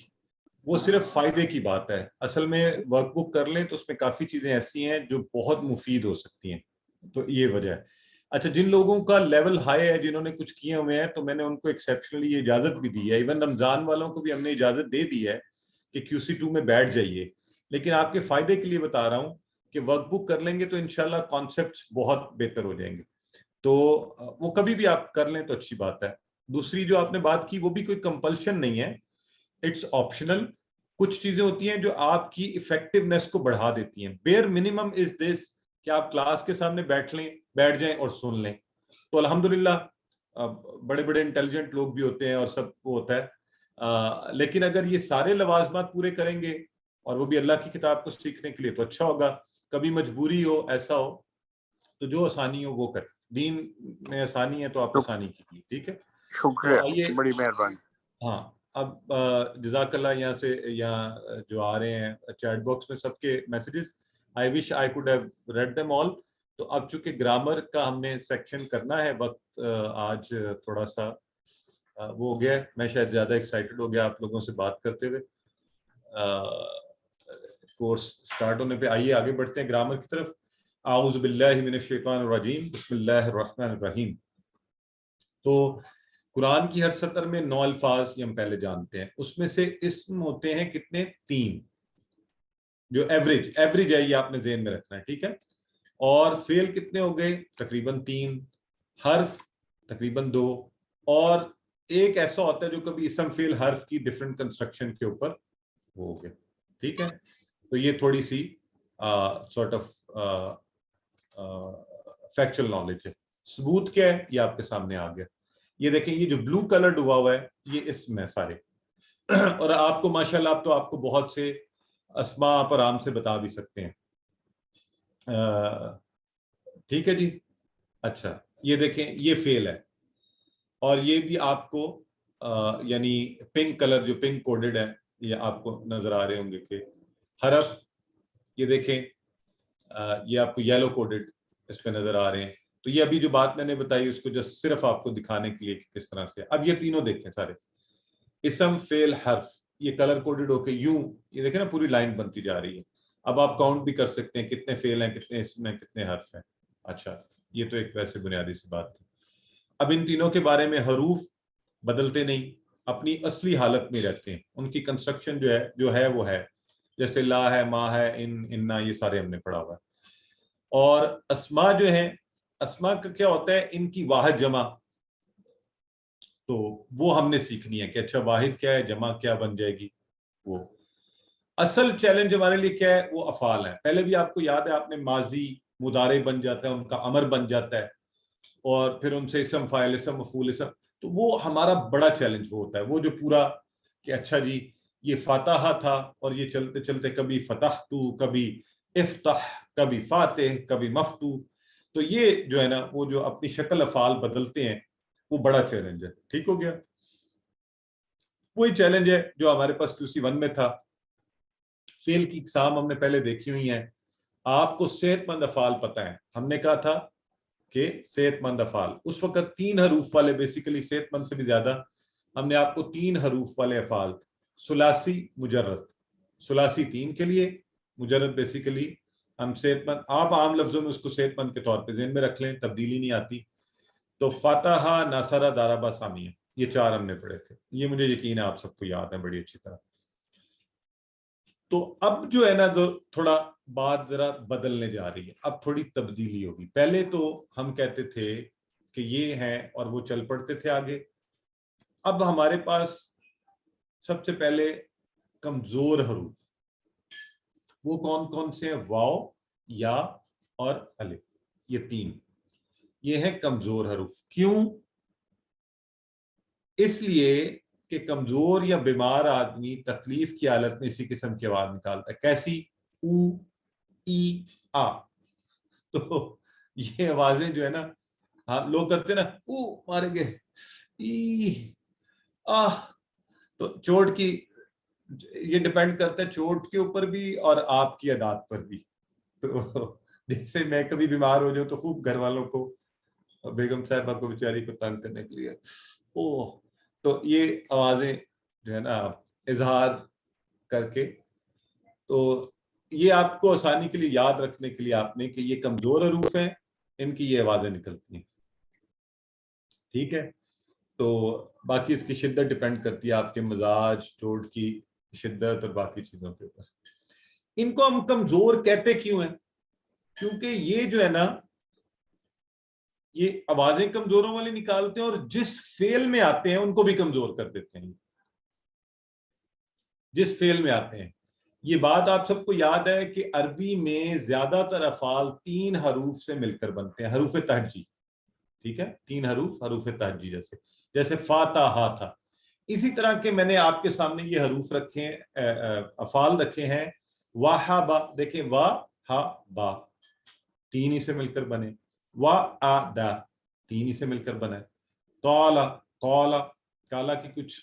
وہ صرف فائدے کی بات ہے۔ اصل میں ورک بک کر لیں تو اس میں کافی چیزیں ایسی ہیں جو بہت مفید ہو سکتی ہیں، تو یہ وجہ ہے۔ اچھا، جن لوگوں کا لیول ہائی ہے، جنہوں نے کچھ کیے ہوئے ہیں، تو میں نے ان کو ایکسیپشنلی یہ اجازت بھی دی ہے، ایون رمضان والوں کو بھی ہم نے اجازت دے دی ہے کہ QC2 میں بیٹھ جائیے، لیکن آپ کے فائدے کے لیے بتا رہا ہوں کہ ورک بک کر لیں گے تو انشاءاللہ کانسیپٹس بہت بہتر ہو جائیں گے، تو وہ کبھی بھی آپ کر لیں تو اچھی بات ہے۔ دوسری جو آپ نے بات کی وہ بھی کوئی کمپلشن نہیں ہے، اٹس آپشنل۔ کچھ چیزیں ہوتی ہیں جو آپ کی افیکٹونیس کو بڑھا دیتی ہیں۔ بیئر منیمم از دس کہ آپ کلاس کے سامنے بیٹھ جائیں اور سن لیں، تو الحمدللہ بڑے بڑے انٹیلیجنٹ لوگ بھی ہوتے ہیں اور سب وہ ہوتا ہے، لیکن اگر یہ سارے لوازمات پورے کریں گے اور وہ بھی اللہ کی کتاب کو سیکھنے کے لیے تو اچھا ہوگا۔ کبھی مجبوری ہو، ایسا ہو تو جو آسانی ہو وہ کریں، دین میں آسانی ہے تو آپ آسانی کیجیے، ٹھیک ہے؟ شکریہ، بڑی مہربانی۔ ہاں، اب جزاک اللہ، یہاں سے جو آ رہے ہیں چیٹ باکس میں سب کے messages, I wish I could have read them all۔ تو اب چونکہ گرامر کا ہم نے سیکشن کرنا ہے، وقت آج تھوڑا سا وہ ہو گیا ہے، میں شاید زیادہ ایکسائٹڈ ہو گیا آپ لوگوں سے بات کرتے ہوئے، کورس سٹارٹ ہونے پہ۔ آئیے آگے بڑھتے ہیں گرامر کی طرف۔ اعوذ باللہ من الشیطان الرجیم، بسم اللہ الرحمن الرحیم۔ تو قرآن کی ہر سطر میں 9 الفاظ یہ ہم پہلے جانتے ہیں، اس میں سے اسم ہوتے ہیں کتنے؟ 3، جو ایوریج ہے، یہ آپ نے ذہن میں رکھنا ہے، ٹھیک ہے؟ اور فعل کتنے ہو گئے؟ تقریباً 3، حرف تقریباً 2، اور ایک ایسا ہوتا ہے جو کبھی اسم فعل حرف کی ڈفرنٹ کنسٹرکشن کے اوپر وہ ہو گئے، ٹھیک ہے؟ تو یہ تھوڑی سی سارٹ آف فیکچوئل نالج ہے۔ ثبوت کیا ہے؟ یہ آپ کے سامنے آ گیا۔ یہ دیکھیں، یہ جو بلو کلرڈ ہوا ہوا ہے یہ اسم ہے سارے، اور آپ کو ماشاءاللہ اب تو آپ کو بہت سے اسماء آپ آرام سے بتا بھی سکتے ہیں، ٹھیک ہے جی؟ اچھا، یہ دیکھیں، یہ فعل ہے، اور یہ بھی آپ کو یعنی پنک کلر جو پنک کوڈڈ ہے یہ آپ کو نظر آ رہے ہوں گے کہ حرف، یہ دیکھیں یہ آپ کو یلو کوڈڈ اس پہ نظر آ رہے ہیں۔ تو یہ ابھی جو بات میں نے بتائی اس کو جسٹ صرف آپ کو دکھانے کے لیے کس طرح سے۔ اب یہ تینوں دیکھیں سارے، اسم فعل حرف، یہ کلر کوڈڈ ہو کے یوں، یہ دیکھیں نا پوری لائن بنتی جا رہی ہے۔ اب آپ کاؤنٹ بھی کر سکتے ہیں کتنے فعل ہیں، کتنے اسم ہیں، کتنے حرف ہیں۔ اچھا، یہ تو ایک ویسے بنیادی سی بات تھی۔ اب ان تینوں کے بارے میں حروف بدلتے نہیں، اپنی اصلی حالت میں رہتے ہیں، ان کی کنسٹرکشن جو ہے وہ ہے، جیسے لا ہے، ما ہے، انا، یہ سارے ہم نے پڑھا ہوا ہے۔ اور اسماء جو ہیں، اسماء کا کیا ہوتا ہے؟ ان کی واحد جمع، تو وہ ہم نے سیکھنی ہے کہ اچھا واحد کیا ہے، جمع کیا بن جائے گی۔ وہ اصل چیلنج ہمارے لیے کیا ہے؟ وہ افعال ہیں۔ پہلے بھی آپ کو یاد ہے، آپ نے ماضی، مضارع بن جاتا ہے، ان کا امر بن جاتا ہے، اور پھر ان سے اسم فاعل، اسم مفعول، اسم، تو وہ ہمارا بڑا چیلنج وہ ہوتا ہے، وہ جو پورا کہ اچھا جی یہ فاتحہ تھا، اور یہ چلتے چلتے کبھی فتحتو، کبھی افتح، کبھی فاتح، کبھی مفتوح، تو یہ جو ہے نا وہ جو اپنی شکل افعال بدلتے ہیں وہ بڑا چیلنج ہے، ٹھیک ہو گیا؟ وہی چیلنج ہے جو ہمارے پاس QC1 میں تھا۔ فعل کی اقسام ہم نے پہلے دیکھی ہوئی ہیں۔ آپ کو صحت مند افعال پتہ ہیں، ہم نے کہا تھا کہ صحت مند افعال اس وقت 3 حروف والے، بیسیکلی صحت مند سے بھی زیادہ، ہم نے آپ کو 3 حروف والے افعال، ثلاثی مجرد، ثلاثی 3 کے لیے، مجرد بیسیکلی ہم صحت مند، آپ عام لفظوں میں اس کو صحت مند کے طور پہ ذہن میں رکھ لیں، تبدیلی نہیں آتی۔ تو فاتحہ، ناصرہ، ضربہ، سامیہ، یہ 4 ہم نے پڑھے تھے، یہ مجھے یقین ہے آپ سب کو یاد ہے بڑی اچھی طرح۔ تو اب جو ہے نا تھوڑا بات ذرا بدلنے جا رہی ہے، اب تھوڑی تبدیلی ہوگی. پہلے تو ہم کہتے تھے کہ یہ ہیں اور وہ چل پڑتے تھے آگے. اب ہمارے پاس سب سے پہلے کمزور حروف، وہ کون کون سے ہیں؟ واو، یا اور الف، یہ تین، یہ ہیں کمزور حروف. کیوں؟ اس لیے کہ کمزور یا بیمار آدمی تکلیف کی حالت میں اسی قسم کی آواز نکالتا ہے. کیسی؟ او، ای، آ. تو یہ آوازیں جو ہے نا، ہاں لوگ کرتے نا او مارے گے، ای، آ. تو چوٹ کی، یہ ڈیپینڈ کرتا ہے چوٹ کے اوپر بھی اور آپ کی عادات پر بھی. تو جیسے میں کبھی بیمار ہو جاؤں تو خوب گھر والوں کو، بیگم صاحبہ کو بیچاری کو تنگ کرنے کے لیے اوہ، تو یہ آوازیں جو ہے نا اظہار کر کے، تو یہ آپ کو آسانی کے لیے یاد رکھنے کے لیے آپ نے کہ یہ کمزور حروف ہیں، ان کی یہ آوازیں نکلتی ہیں. ٹھیک ہے؟ تو باقی اس کی شدت ڈیپینڈ کرتی ہے آپ کے مزاج، چوٹ کی شدت اور باقی چیزوں کے اوپر. ان کو ہم کمزور کہتے کیوں ہیں؟ کیونکہ یہ جو ہے نا، یہ آوازیں کمزوروں والی نکالتے ہیں اور جس فعل میں آتے ہیں ان کو بھی کمزور کر دیتے ہیں. جس فعل میں آتے ہیں، یہ بات آپ سب کو یاد ہے کہ عربی میں زیادہ تر افعال 3 حروف سے مل کر بنتے ہیں، حروف تہجی. ٹھیک ہے؟ 3 حروف، حروف تہجی، جیسے فاتحہ تھا. اسی طرح کے میں نے آپ کے سامنے یہ حروف رکھے ہیں، افعال رکھے ہیں. وہابا، دیکھیں وا ہا با، 3 ہی سے مل کر بنے. وعدا، 3 ہی سے مل کر بنا ہے. قالا، قالا، کالا کی کچھ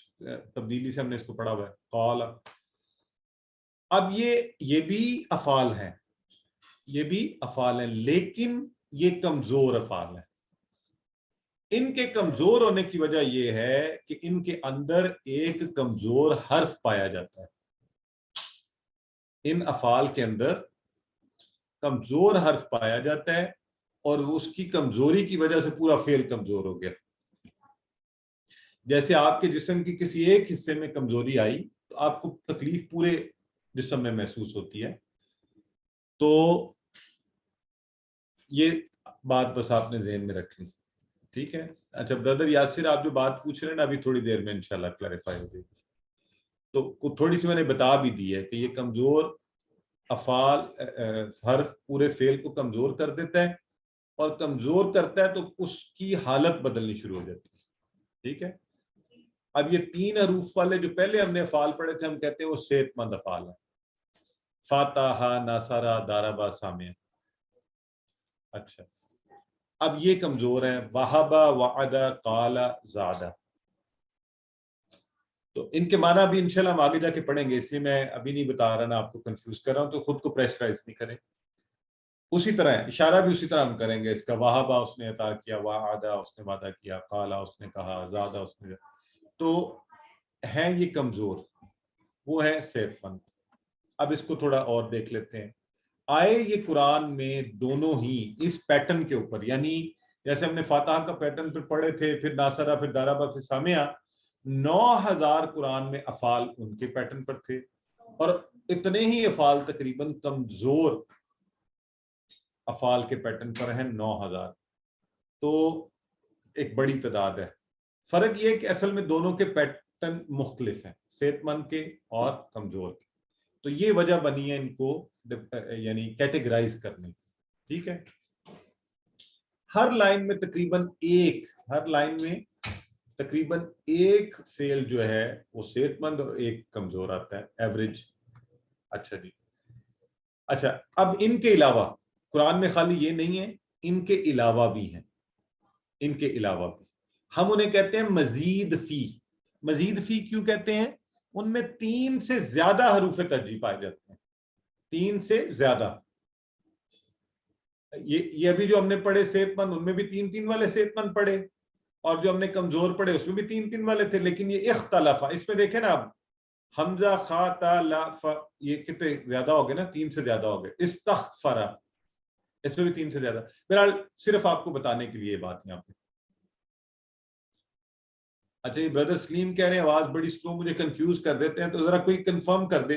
تبدیلی سے ہم نے اس کو پڑھا ہوا ہے، قالا. اب یہ بھی افعال ہیں، یہ بھی افعال ہیں، لیکن یہ کمزور افعال ہیں. ان کے کمزور ہونے کی وجہ یہ ہے کہ ان کے اندر ایک کمزور حرف پایا جاتا ہے. ان افعال کے اندر کمزور حرف پایا جاتا ہے اور اس کی کمزوری کی وجہ سے پورا فعل کمزور ہو گیا. جیسے آپ کے جسم کی کسی ایک حصے میں کمزوری آئی تو آپ کو تکلیف پورے جسم میں محسوس ہوتی ہے. تو یہ بات بس آپ نے ذہن میں رکھ لی. ٹھیک ہے؟ اچھا بردر یاسر، آپ جو بات پوچھ رہے ہیں نا، ابھی تھوڑی دیر میں انشاءاللہ کلیریفائی ہو جائے گی. تو تھوڑی سی میں نے بتا بھی دی ہے کہ یہ کمزور افعال، حرف پورے فعل کو کمزور کر دیتا ہے، اور کمزور کرتا ہے تو اس کی حالت بدلنی شروع ہو جاتی ہے. ٹھیک ہے؟ اب یہ 3 حروف والے جو پہلے ہم نے افعال پڑھے تھے، ہم کہتے ہیں وہ صحت مند افعال ہیں. فاتحہ، ناصرہ، ضربہ، سامع. اچھا، اب یہ کمزور ہیں. وہبا، وعدہ، قال، زادہ. تو ان کے معنی بھی انشاءاللہ ہم آگے جا کے پڑھیں گے، اس لیے میں ابھی نہیں بتا رہا نا، آپ کو کنفیوز کر رہا ہوں، تو خود کو پریشرائز نہیں کریں. اسی طرح ہے، اشارہ بھی اسی طرح ہم کریں گے اس کا. وہبا اس نے عطا کیا، وعدہ اس نے وعدہ کیا، قال اس نے کہا، زادہ اس نے. تو ہیں یہ کمزور، وہ ہے صحت مند. اب اس کو تھوڑا اور دیکھ لیتے ہیں. آئے یہ قرآن میں دونوں ہی اس پیٹرن کے اوپر، یعنی جیسے ہم نے فاتحہ کا پیٹرن پھر پڑھے تھے، پھر ناصرہ، پھر ضربہ، پھر سامع. 9000 قرآن میں افعال ان کے پیٹرن پر تھے، اور اتنے ہی افعال تقریباً کمزور افعال کے پیٹرن پر ہیں 9000. تو ایک بڑی تعداد ہے. فرق یہ کہ اصل میں دونوں کے پیٹرن مختلف ہیں، صحت مند کے اور کمزور کے. تو یہ وجہ بنی ہے ان کو یعنی کیٹیگرائز کرنے کی. ٹھیک ہے؟ ہر لائن میں تقریباً ایک فعل جو ہے وہ صحت مند اور ایک کمزور آتا ہے، ایوریج. اچھا جی، اچھا اب ان کے علاوہ قرآن میں خالی یہ نہیں ہے، ان کے علاوہ بھی ہیں. ان کے علاوہ بھی ہم انہیں کہتے ہیں مزید فی. مزید فی کیوں کہتے ہیں؟ ان میں 3 سے زیادہ حروف ترجیح پائے جاتے ہیں. 3 سے زیادہ. یہ ابھی جو ہم نے پڑھے صحت مند، ان میں بھی 3 والے صحت مند پڑھے، اور جو ہم نے کمزور پڑھے اس میں بھی 3 والے تھے. لیکن یہ اختلافہ، اس میں دیکھیں نا آپ، حمزہ، خا، تا، لا، ف، یہ کتنے زیادہ ہو گئے نا، 3 سے زیادہ ہو گئے. استغفر، اس میں بھی 3 سے زیادہ. بہرحال صرف آپ کو بتانے کے لیے یہ بات یہاں پہ. اچھا یہ بردر سلیم کہہ رہے ہیں آواز بڑی سلو، مجھے کنفیوز کر دیتے ہیں، تو ذرا کوئی کنفرم کر دے